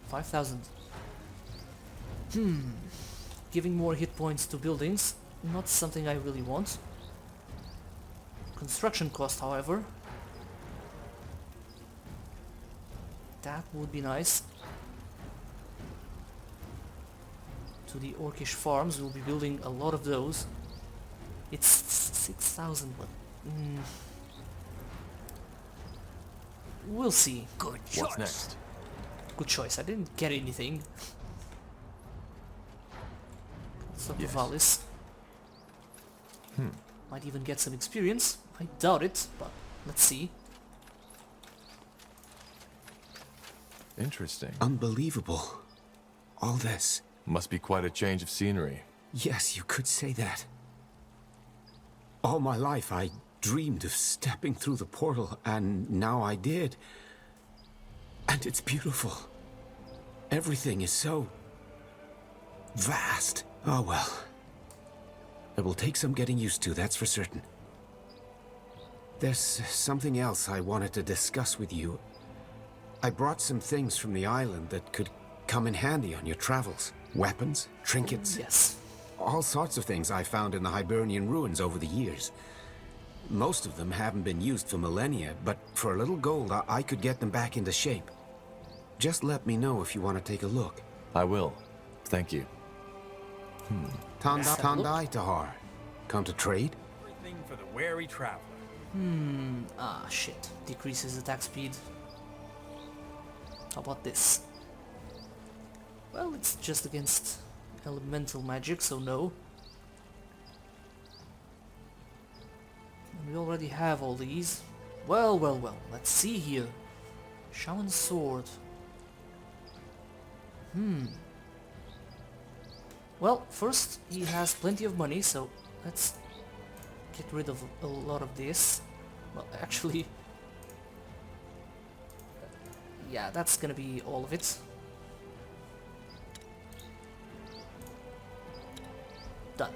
5,000. Giving more hit points to buildings, not something I really want. Construction cost, however. That would be nice. To the orcish farms, we'll be building a lot of those. It's 6,000, but... We'll see. Good choice. What's next? Good choice. I didn't get anything. So Yes. Valis. Might even get some experience. I doubt it, but let's see. Interesting. Unbelievable. All this. Must be quite a change of scenery. Yes, you could say that. All my life I dreamed of stepping through the portal, and now I did. And it's beautiful. Everything is so... vast. Oh well. It will take some getting used to, that's for certain. There's something else I wanted to discuss with you. I brought some things from the island that could come in handy on your travels. Weapons, trinkets, Yes. all sorts of things I found in the Hibernian ruins over the years. Most of them haven't been used for millennia, but for a little gold, I could get them back into shape. Just let me know if you want to take a look. I will. Thank you. Tandai Tahar. Come to trade? Everything for the wary traveler. Ah, shit. Decreases attack speed. How about this? Well, it's just against elemental magic, so no. And we already have all these. Well, well, well. Let's see here. Shaman sword. Well, first, he has plenty of money, so let's get rid of a lot of this. Well, actually... yeah, that's gonna be all of it. Done.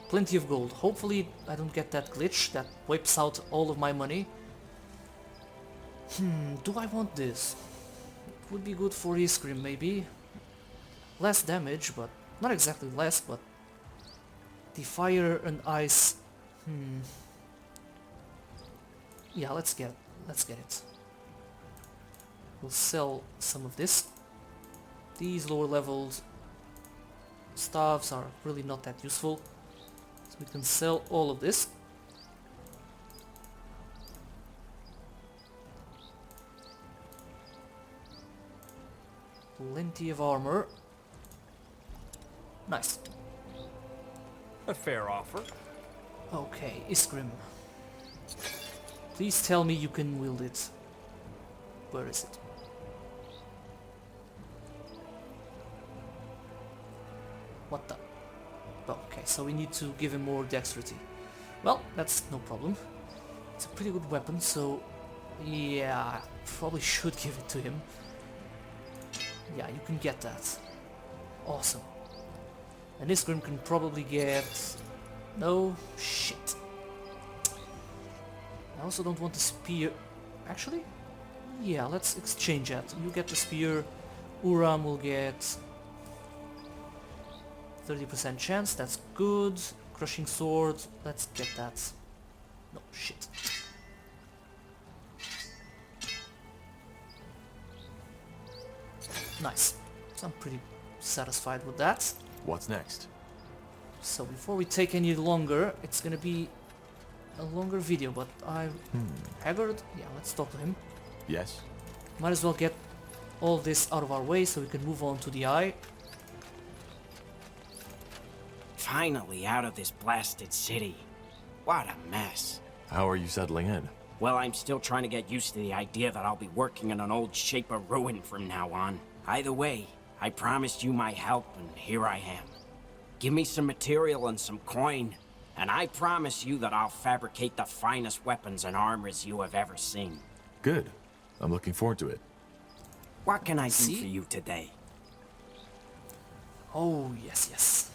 Plenty of gold. Hopefully I don't get that glitch that wipes out all of my money. Do I want this? It would be good for Isgrim, maybe. Less damage, but not exactly less, but the fire and ice. Yeah, let's get let's get it. We'll sell some of this. These lower leveled staves are really not that useful, so we can sell all of this. Plenty of armor. Nice. A fair offer. Okay, Grimm. Please tell me you can wield it. Where is it? What the? Okay, so we need to give him more dexterity. Well, that's no problem. It's a pretty good weapon, so yeah, probably should give it to him. Yeah, you can get that. Awesome. And Grimm can probably get... No, shit. I also don't want the spear. Actually, yeah, let's exchange that. You get the spear, Uram will get 30% chance, that's good. Crushing sword, let's get that. No, shit. Nice. So I'm pretty satisfied with that. What's next? So before we take any longer, it's gonna be a longer video, but Haggard? Yeah, let's talk to him. Yes? Might as well get all this out of our way so we can move on to the eye. Finally out of this blasted city. What a mess. How are you settling in? Well, I'm still trying to get used to the idea that I'll be working in an old Shaper ruin from now on. Either way, I promised you my help, and here I am. Give me some material and some coin, and I promise you that I'll fabricate the finest weapons and armors you have ever seen. Good. I'm looking forward to it. What can I do for you today? Oh, yes, yes.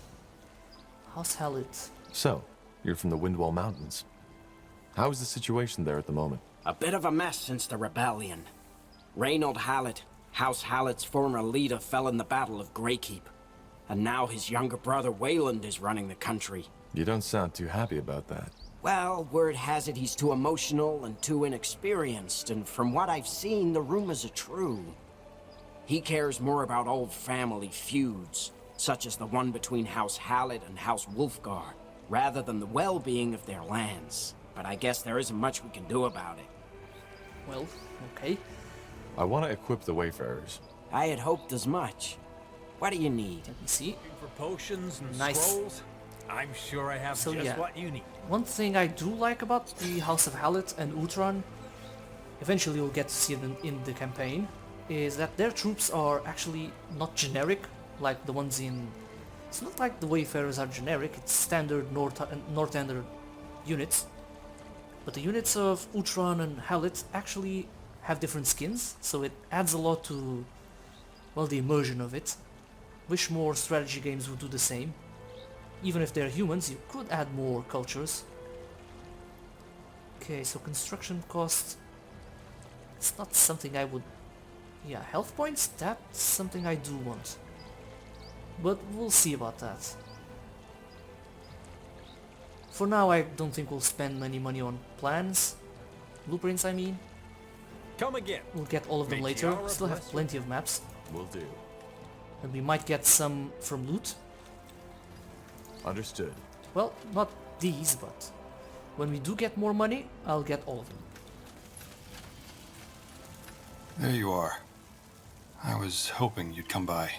How's Hallet? So, you're from the Windwall Mountains. How is the situation there at the moment? A bit of a mess since the rebellion. Reynold Hallet, House Hallett's former leader, fell in the Battle of Greykeep. And now his younger brother Wayland is running the country. You don't sound too happy about that. Well, word has it he's too emotional and too inexperienced, and from what I've seen, the rumors are true. He cares more about old family feuds, such as the one between House Hallett and House Wolfgar, rather than the well-being of their lands. But I guess there isn't much we can do about it. Well, okay. I want to equip the Wayfarers. I had hoped as much. What do you need? Let me see. For potions and Nice. scrolls, I'm sure I have So, just yeah. what you need. One thing I do like about the House of Hallett and Utran, eventually you'll get to see them in the campaign, is that their troops are actually not generic like the ones in... It's not like the Wayfarers are generic, it's standard Northander units. But the units of Utran and Hallett actually have different skins, so it adds a lot to, well, the immersion of it. Wish more strategy games would do the same. Even if they're humans, you could add more cultures. Okay, so construction cost... It's not something I would... Yeah, health points, that's something I do want. But we'll see about that. For now, I don't think we'll spend any money on plans. Blueprints, I mean. Come again. We'll get all of them May later. Tiara Still have bless you. plenty of maps. Will do. And we might get some from loot. Understood. Well, not these, but when we do get more money, I'll get all of them. There you are. I was hoping you'd come by.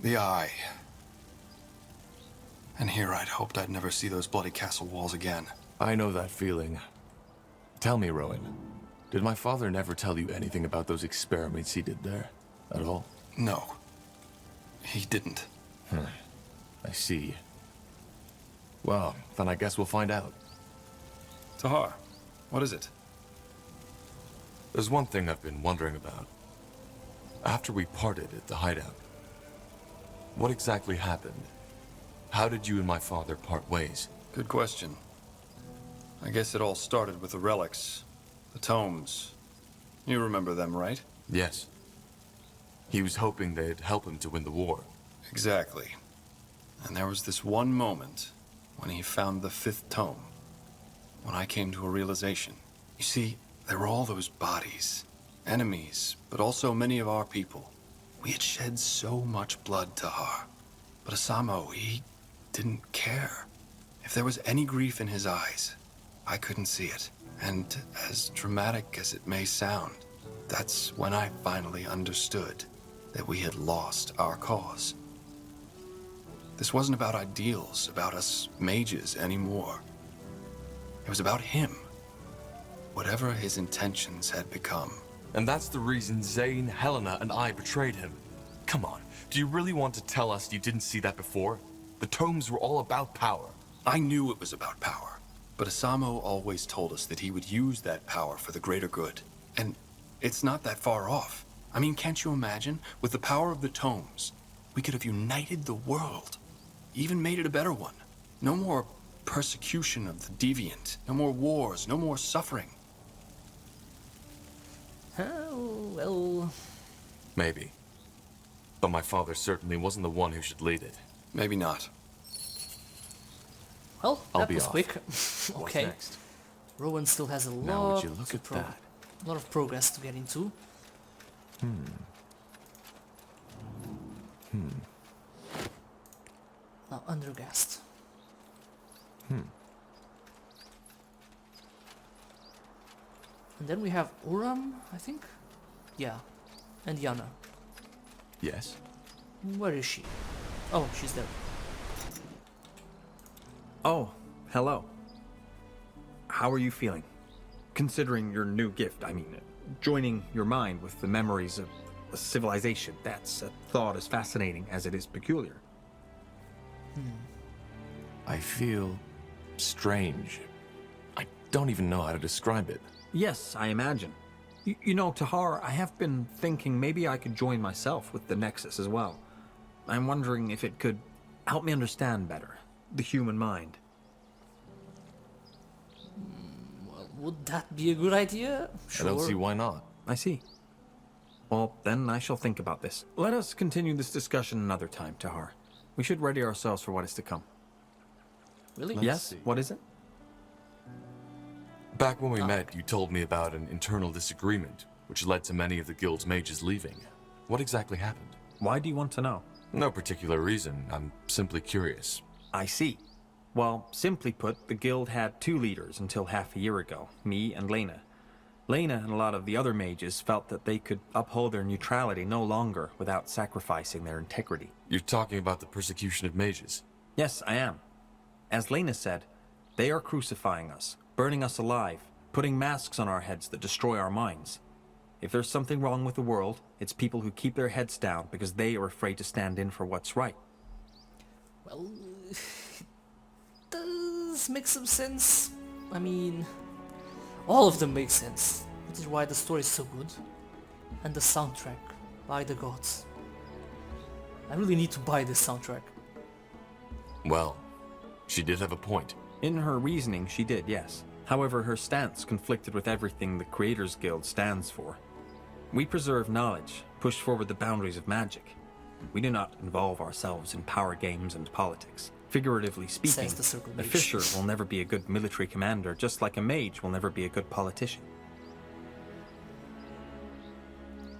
The Eye. And here I'd hoped I'd never see those bloody castle walls again. I know that feeling. Tell me, Rowan, did my father never tell you anything about those experiments he did there? At all? No. He didn't. I see. Well, then I guess we'll find out. Tahar, what is it? There's one thing I've been wondering about. After we parted at the hideout, what exactly happened? How did you and my father part ways? Good question. I guess it all started with the relics. The tomes. You remember them, right? Yes. He was hoping they'd help him to win the war. Exactly. And there was this one moment when he found the 5th tome. When I came to a realization. You see, There were all those bodies. Enemies, but also many of our people. We had shed so much blood, Tahar. But Asamo, he didn't care. If there was any grief in his eyes, I couldn't see it. And as dramatic as it may sound, that's when I finally understood that we had lost our cause. This wasn't about ideals, about us mages anymore. It was about him. Whatever his intentions had become. And that's the reason Zane, Helena, and I betrayed him. Come on, do you really want to tell us you didn't see that before? The tomes were all about power. I knew it was about power. But Asamo always told us that he would use that power for the greater good. And it's not that far off. I mean, can't you imagine? With the power of the tomes, we could have united the world. Even made it a better one. No more persecution of the deviant. No more wars. No more suffering. Oh, well... Maybe. But my father certainly wasn't the one who should lead it. Maybe not. Well, I'll that be was off. quick. What's Okay. next? Rowan still has a Now lot would you look to at that? a lot of progress to get into. Now Undergast. And then we have Uram, I think? Yeah. And Yana. Yes? Where is she? Oh, she's there. Oh, hello. How are you feeling? Considering your new gift, I mean, joining your mind with the memories of a civilization, that's a thought as fascinating as it is peculiar. I feel strange. I don't even know how to describe it. Yes, I imagine. You know, Tahar, I have been thinking maybe I could join myself with the Nexus as well. I'm wondering if it could help me understand better the human mind. Well, would that be a good idea? Sure. I don't see why not. I see. Well, then I shall think about this. Let us continue this discussion another time, Tahar. We should ready ourselves for what is to come. Really? Yes? What is it? Back when we met, you told me about an internal disagreement, which led to many of the guild's mages leaving. What exactly happened? Why do you want to know? No particular reason. I'm simply curious. I see. Well, simply put, the guild had two leaders until half a year ago, me and Lena. Lena and a lot of the other mages felt that they could uphold their neutrality no longer without sacrificing their integrity. You're talking about the persecution of mages? Yes, I am. As Lena said, they are crucifying us, burning us alive, putting masks on our heads that destroy our minds. If there's something wrong with the world, it's people who keep their heads down because they are afraid to stand in for what's right. Well, it does make some sense. I mean, all of them make sense. Which is why the story is so good. And the soundtrack, by the gods. I really need to buy this soundtrack. Well, she did have a point. In her reasoning, she did, yes. However, her stance conflicted with everything the Creators Guild stands for. We preserve knowledge, push forward the boundaries of magic. We do not involve ourselves in power games and politics. Figuratively speaking, Says the a fisher will never be a good military commander, just like a mage will never be a good politician.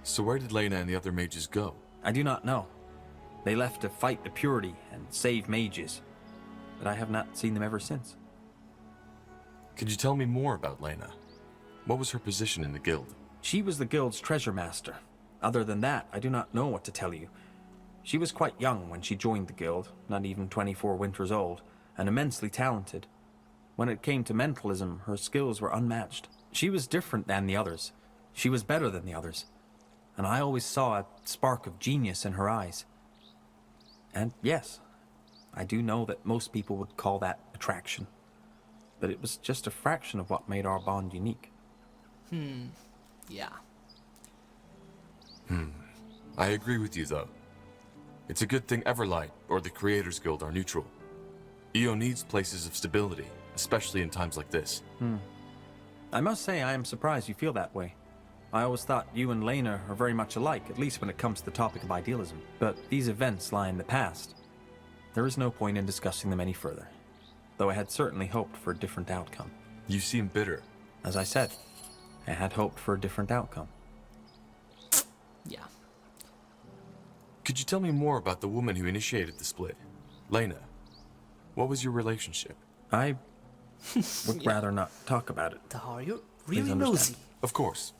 So where did Lena and the other mages go? I do not know. They left to fight the purity and save mages, but I have not seen them ever since. Could you tell me more about Lena? What was her position in the guild? She was the guild's treasure master. Other than that, I do not know what to tell you. She was quite young when she joined the guild, not even 24 winters old, and immensely talented. When it came to mentalism, her skills were unmatched. She was different than the others. She was better than the others. And I always saw a spark of genius in her eyes. And yes, I do know that most people would call that attraction. But it was just a fraction of what made our bond unique. Yeah. I agree with you, though. It's a good thing Everlight or the Creators Guild are neutral. EO needs places of stability, especially in times like this. I must say I am surprised you feel that way. I always thought you and Lena are very much alike, at least when it comes to the topic of idealism. But these events lie in the past. There is no point in discussing them any further, though I had certainly hoped for a different outcome. You seem bitter. As I said, I had hoped for a different outcome. Yeah. Could you tell me more about the woman who initiated the split? Lena. What was your relationship? I would rather not talk about it. Tahar, you're Please really understand. nosy. Of course.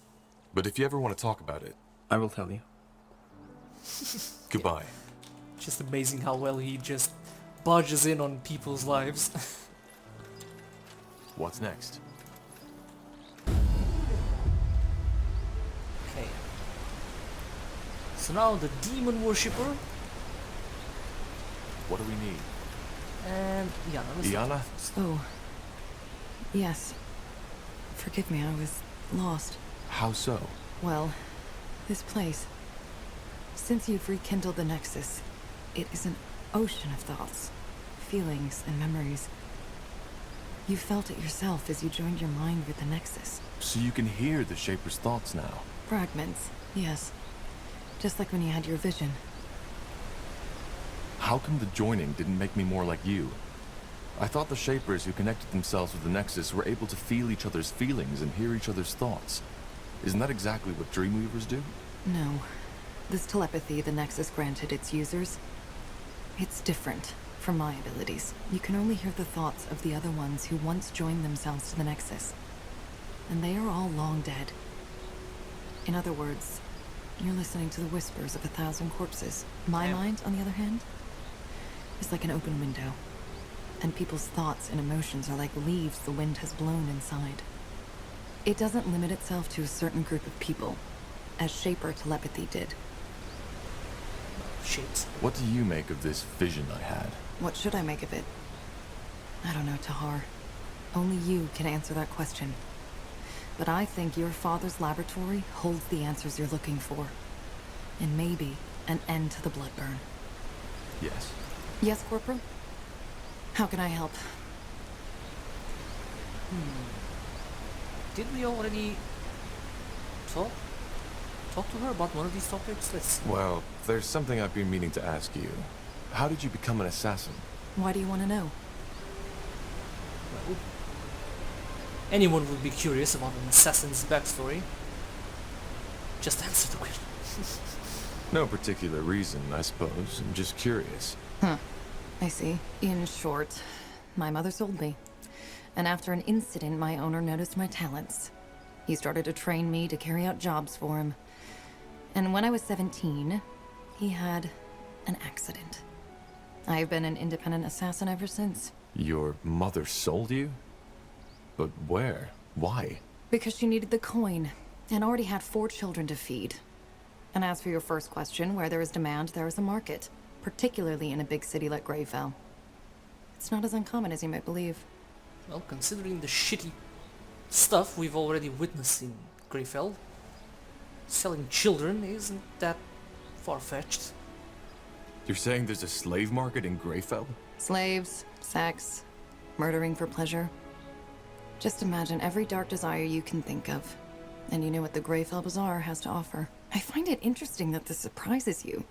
But if you ever want to talk about it, I will tell you. goodbye. Just amazing how well he just barges in on people's lives. What's next? Okay. So now the demon worshipper What do we need? and Iana. Let's look. Iana? Oh. Yes. Forgive me, I was lost. How so? Well, this place. Since you've rekindled the Nexus, it is an ocean of thoughts, feelings, and memories. You felt it yourself as you joined your mind with the Nexus. So you can hear the Shaper's thoughts now. Fragments, yes. Just like when you had your vision. How come the joining didn't make me more like you? I thought the Shapers who connected themselves with the Nexus were able to feel each other's feelings and hear each other's thoughts. Isn't that exactly what Dreamweavers do? No. This telepathy the Nexus granted its users, it's different from my abilities. You can only hear the thoughts of the other ones who once joined themselves to the Nexus. And they are all long dead. In other words, you're listening to the whispers of 1,000 corpses. My mind, on the other hand, is like an open window. And people's thoughts and emotions are like leaves the wind has blown inside. It doesn't limit itself to a certain group of people, as Shaper telepathy did. Shit. What do you make of this vision I had? What should I make of it? I don't know, Tahar. Only you can answer that question. But I think your father's laboratory holds the answers you're looking for. And maybe an end to the blood burn. Yes. Yes, Corporal? How can I help? Did we already talk to her about one of these topics? Let's see. Well, there's something I've been meaning to ask you. How did you become an assassin? Why do you want to know? Well, anyone would be curious about an assassin's backstory. Just answer the question. No particular reason, I suppose. I'm just curious. Huh. I see. In short, my mother sold me. And after an incident, my owner noticed my talents. He started to train me to carry out jobs for him. And when I was 17, he had an accident. I've been an independent assassin ever since. Your mother sold you? But where? Why? Because she needed the coin, and already had 4 children to feed. And as for your first question, where there is demand, there is a market. Particularly in a big city like Greyfell. It's not as uncommon as you might believe. Well, considering the shitty stuff we've already witnessed in Greyfell, selling children isn't that far-fetched. You're saying there's a slave market in Greyfell? Slaves, sex, murdering for pleasure. Just imagine every dark desire you can think of. And you know what the Greyfell Bazaar has to offer. I find it interesting that this surprises you.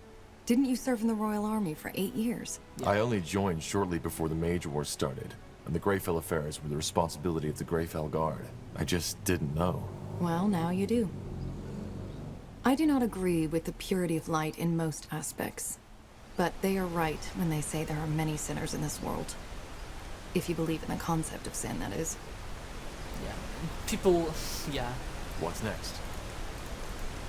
Didn't you serve in the Royal Army for 8 years? Yeah. I only joined shortly before the Mage Wars started, and the Greyfell affairs were the responsibility of the Greyfell Guard. I just didn't know. Well, now you do. I do not agree with the purity of light in most aspects, but they are right when they say there are many sinners in this world. If you believe in the concept of sin, that is. Yeah, people, yeah. What's next?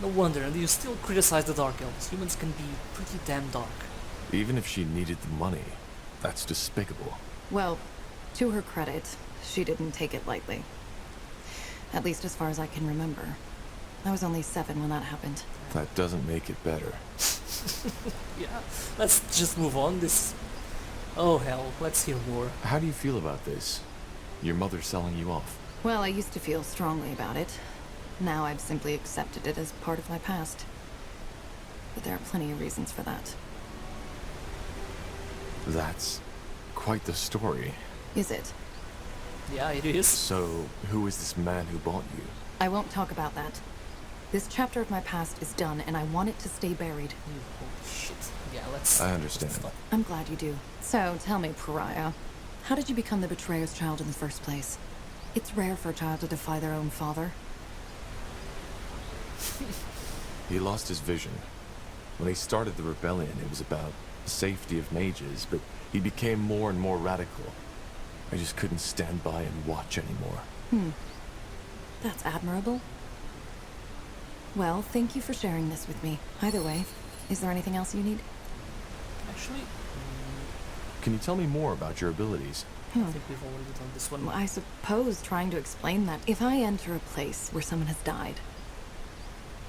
No wonder, and you still criticize the Dark Elves. Humans can be pretty damn dark. Even if she needed the money, that's despicable. Well, to her credit, she didn't take it lightly. At least as far as I can remember. I was only 7 when that happened. That doesn't make it better. Yeah, let's just move on. Oh hell, let's hear more. How do you feel about this? Your mother selling you off? Well, I used to feel strongly about it. Now I've simply accepted it as part of my past. But there are plenty of reasons for that. That's quite the story. Is it? Yeah, it is. So, who is this man who bought you? I won't talk about that. This chapter of my past is done, and I want it to stay buried. Holy shit. Yeah, let's... I understand. I'm glad you do. So, tell me, Pariah, how did you become the Betrayer's child in the first place? It's rare for a child to defy their own father. He lost his vision. When he started the rebellion, it was about the safety of mages, but he became more and more radical. I just couldn't stand by and watch anymore. That's admirable. Well, thank you for sharing this with me. Either way, is there anything else you need? Actually, Can you tell me more about your abilities? I think we've already done this one. Well, I suppose trying to explain that if I enter a place where someone has died,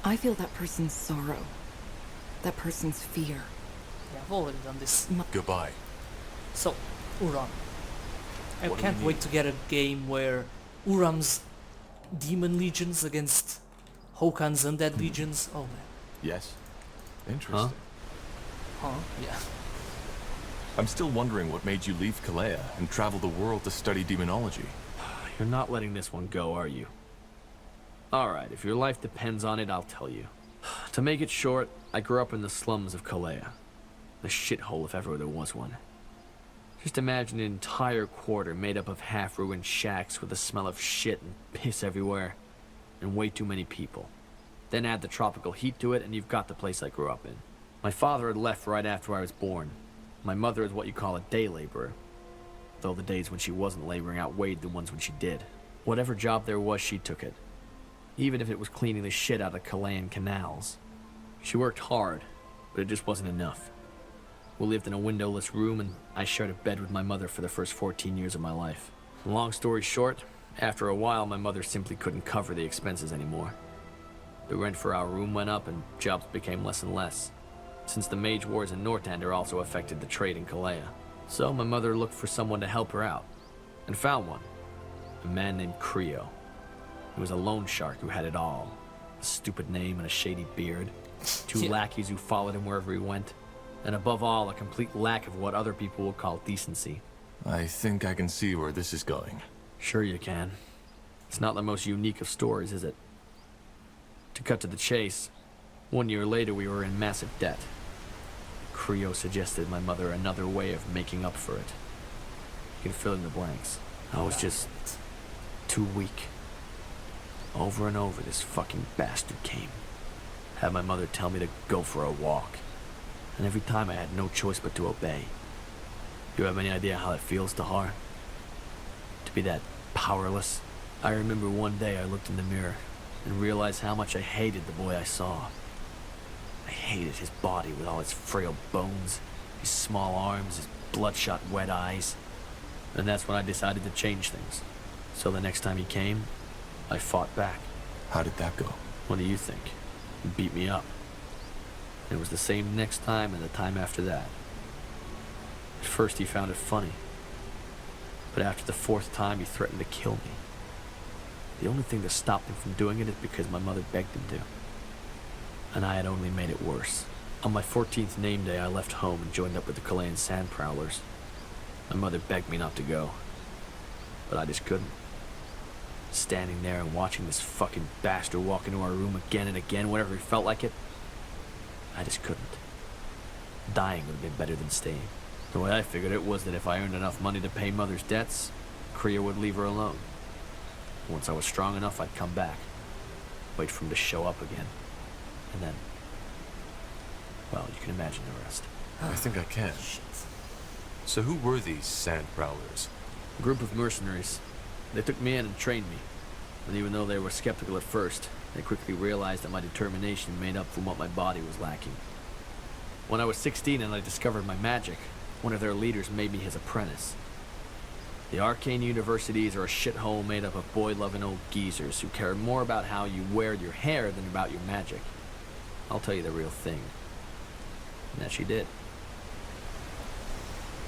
I feel that person's sorrow, that person's fear. Yeah, I've already done this. Goodbye. So, Uram. I What do can't we wait need? to get a game where Uram's demon legions against Hokan's undead legions. Oh man. Yes? Interesting. Huh? Yeah. I'm still wondering what made you leave Kalea and travel the world to study demonology. You're not letting this one go, are you? Alright, if your life depends on it, I'll tell you. To make it short, I grew up in the slums of Kalea. A shithole if ever there was one. Just imagine an entire quarter made up of half-ruined shacks with the smell of shit and piss everywhere. And way too many people. Then add the tropical heat to it and you've got the place I grew up in. My father had left right after I was born. My mother is what you call a day laborer. Though the days when she wasn't laboring outweighed the ones when she did. Whatever job there was, she took it. Even if it was cleaning the shit out of Kalayan canals. She worked hard, but it just wasn't enough. We lived in a windowless room and I shared a bed with my mother for the first 14 years of my life. Long story short, after a while my mother simply couldn't cover the expenses anymore. The rent for our room went up and jobs became less and less. Since the mage wars in Northander also affected the trade in Kalea. So my mother looked for someone to help her out. And found one. A man named Creo. He was a loan shark who had it all. A stupid name and a shady beard. Two lackeys who followed him wherever he went. And above all, a complete lack of what other people would call decency. I think I can see where this is going. Sure you can. It's not the most unique of stories, is it? To cut to the chase, 1 year later we were in massive debt. Creo suggested my mother another way of making up for it. You can fill in the blanks. I was just too weak. Over and over this fucking bastard came. Had my mother tell me to go for a walk. And every time I had no choice but to obey. You have any idea how it feels, Tahar? To be that powerless? I remember one day I looked in the mirror and realized how much I hated the boy I saw. I hated his body with all its frail bones, his small arms, his bloodshot wet eyes. And that's when I decided to change things. So the next time he came, I fought back. How did that go? What do you think? He beat me up. It was the same next time and the time after that. At first he found it funny. But after the fourth time he threatened to kill me. The only thing that stopped him from doing it is because my mother begged him to. And I had only made it worse. On my 14th name day I left home and joined up with the Kalayan sand prowlers. My mother begged me not to go. But I just couldn't. Standing there and watching this fucking bastard walk into our room again and again whenever he felt like it. I just couldn't. Dying would have been better than staying. The way I figured it was that if I earned enough money to pay Mother's debts, Creo would leave her alone. Once I was strong enough, I'd come back. Wait for him to show up again. And then... well, you can imagine the rest. I think I can. Shit. So who were these sand prowlers? A group of mercenaries. They took me in and trained me. And even though they were skeptical at first, they quickly realized that my determination made up for what my body was lacking. When I was 16 and I discovered my magic, one of their leaders made me his apprentice. The arcane universities are a shithole made up of boy-loving old geezers who care more about how you wear your hair than about your magic. I'll tell you the real thing. And that she did.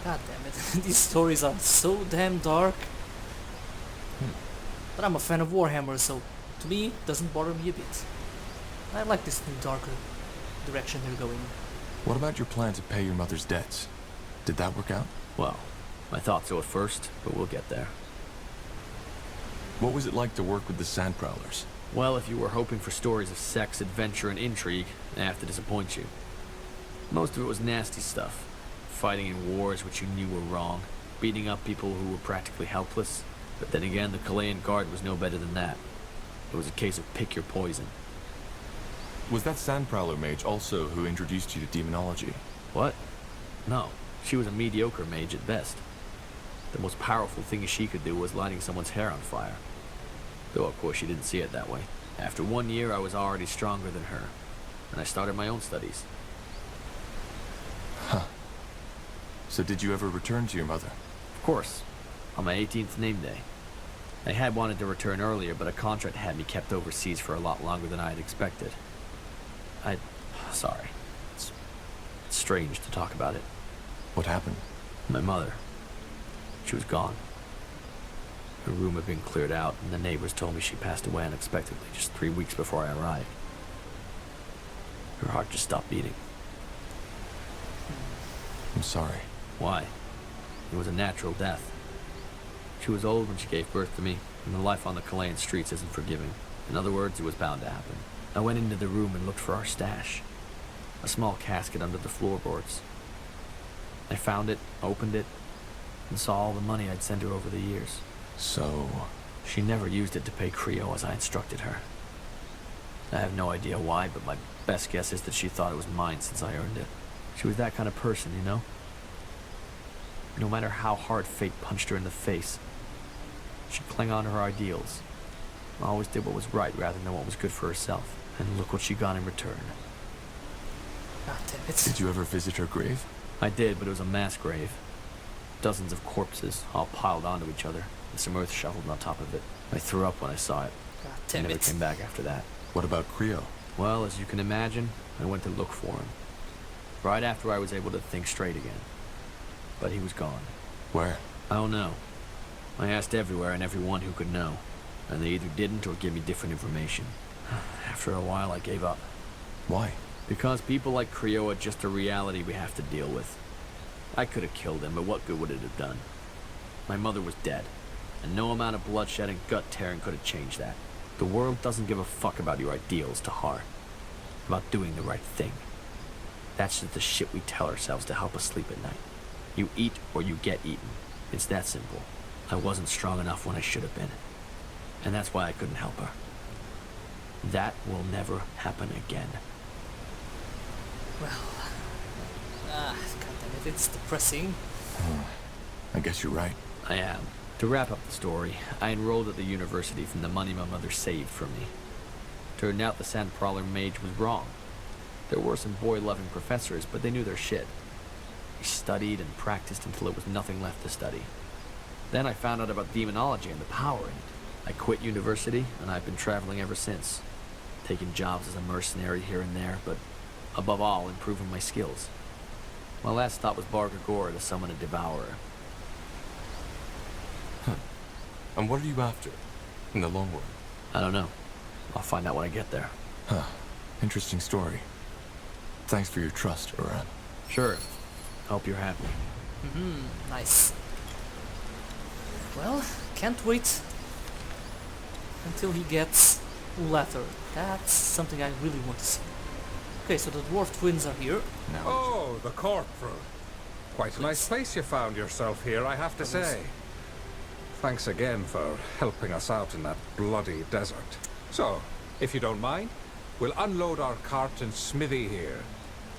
God damn it. These stories are so damn dark. But I'm a fan of Warhammer, so to me, it doesn't bother me a bit. I like this new darker direction they're going. What about your plan to pay your mother's debts? Did that work out? Well, I thought so at first, but we'll get there. What was it like to work with the sand prowlers? Well, if you were hoping for stories of sex, adventure, and intrigue, I have to disappoint you. Most of it was nasty stuff. Fighting in wars which you knew were wrong. Beating up people who were practically helpless. But then again, the Kalayan Guard was no better than that. It was a case of pick your poison. Was that Sandprowler mage also who introduced you to demonology? What? No. She was a mediocre mage at best. The most powerful thing she could do was lighting someone's hair on fire. Though, of course, she didn't see it that way. After 1 year, I was already stronger than her, and I started my own studies. Huh. So did you ever return to your mother? Of course. On my 18th name day. I had wanted to return earlier, but a contract had me kept overseas for a lot longer than I had expected. Sorry. It's strange to talk about it. What happened? My mother. She was gone. Her room had been cleared out, and the neighbors told me she passed away unexpectedly just 3 weeks before I arrived. Her heart just stopped beating. I'm sorry. Why? It was a natural death. She was old when she gave birth to me, and the life on the Chilean streets isn't forgiving. In other words, it was bound to happen. I went into the room and looked for our stash. A small casket under the floorboards. I found it, opened it, and saw all the money I'd sent her over the years. So... She never used it to pay Creo as I instructed her. I have no idea why, but my best guess is that she thought it was mine since I earned it. She was that kind of person, you know? No matter how hard fate punched her in the face, she clung on to her ideals. Always did what was right rather than what was good for herself. And look what she got in return. God damn it. Did you ever visit her grave? I did, but it was a mass grave. Dozens of corpses, all piled onto each other, and some earth shoveled on top of it. I threw up when I saw it. God I damn never it. came back after that. What about Creo? Well, as you can imagine, I went to look for him. Right after I was able to think straight again. But he was gone. Where? I don't know. I asked everywhere and everyone who could know, and they either didn't or gave me different information. After a while, I gave up. Why? Because people like Creo are just a reality we have to deal with. I could have killed him, but what good would it have done? My mother was dead, and no amount of bloodshed and gut tearing could have changed that. The world doesn't give a fuck about your ideals, Tahar. About doing the right thing. That's just the shit we tell ourselves to help us sleep at night. You eat or you get eaten. It's that simple. I wasn't strong enough when I should have been. And that's why I couldn't help her. That will never happen again. Well, God damn it, it's depressing. I guess you're right. I am. To wrap up the story, I enrolled at the university from the money my mother saved for me. Turned out the Sandprowler mage was wrong. There were some boy-loving professors, but they knew their shit. We studied and practiced until there was nothing left to study. Then I found out about demonology and the power in it. I quit university, and I've been traveling ever since. Taking jobs as a mercenary here and there, but above all, improving my skills. My last stop was Bargagora to summon a devourer. And what are you after? In the long run? I don't know. I'll find out when I get there. Huh. Interesting story. Thanks for your trust, Uran. Sure. Hope you're happy. Nice. Well, can't wait until he gets leather. That's something I really want to see. Okay, so the dwarf twins are here. Now Oh, the corporal. Quite a nice place you found yourself here, I have to say. Thanks again for helping us out in that bloody desert. So, if you don't mind, we'll unload our cart and smithy here.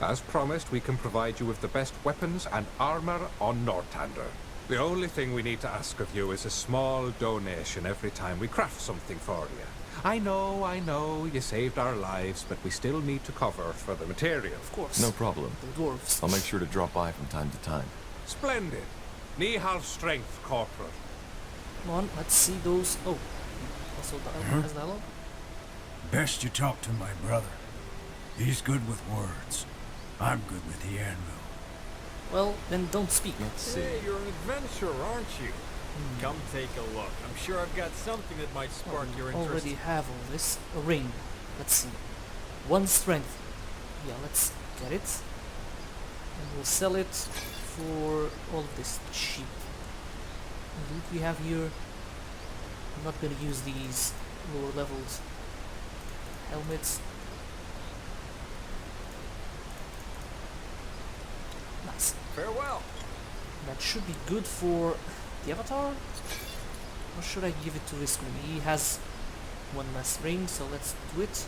As promised, we can provide you with the best weapons and armor on Northander. The only thing we need to ask of you is a small donation every time we craft something for you. I know, you saved our lives, but we still need to cover for the material. Of course. no problem. The dwarves. I'll make sure to drop by from time to time. Splendid. Nihal strength, Corporal. Come on, let's see those. Oh, also has dialogue. Best you talk to my brother. He's good with words. I'm good with the anvil. Well, then don't speak. Hey, you're an adventurer, aren't you? Come take a look. I'm sure I've got something that might spark your interest. Already have all this. A ring. Let's see. 1 strength. Yeah, let's get it. And we'll sell it for all of this cheap. And what we have here? I'm not gonna use these lower levels helmets. Nice. Farewell. That should be good for the avatar. Or should I give it to this one? He has 1 less ring, so let's do it.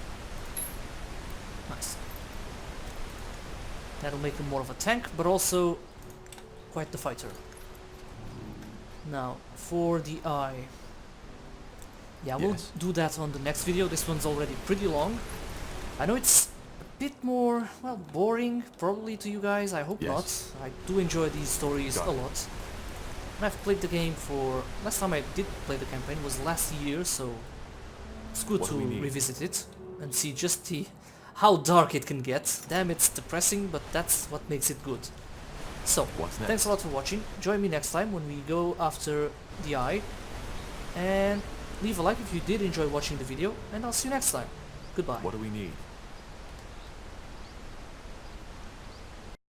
That'll make him more of a tank, but also quite the fighter. Now, for the eye. Yeah, we'll do that on the next video. This one's already pretty long. I know it's a bit more, well, boring probably to you guys. I hope not. I do enjoy these stories a lot. And I've played the game for... Last time I did play the campaign was last year, so it's good to revisit it and see just how dark it can get. Damn, it's depressing, but that's what makes it good. So, thanks a lot for watching. Join me next time when we go after the eye. And leave a like if you did enjoy watching the video, and I'll see you next time. Goodbye. What do we need?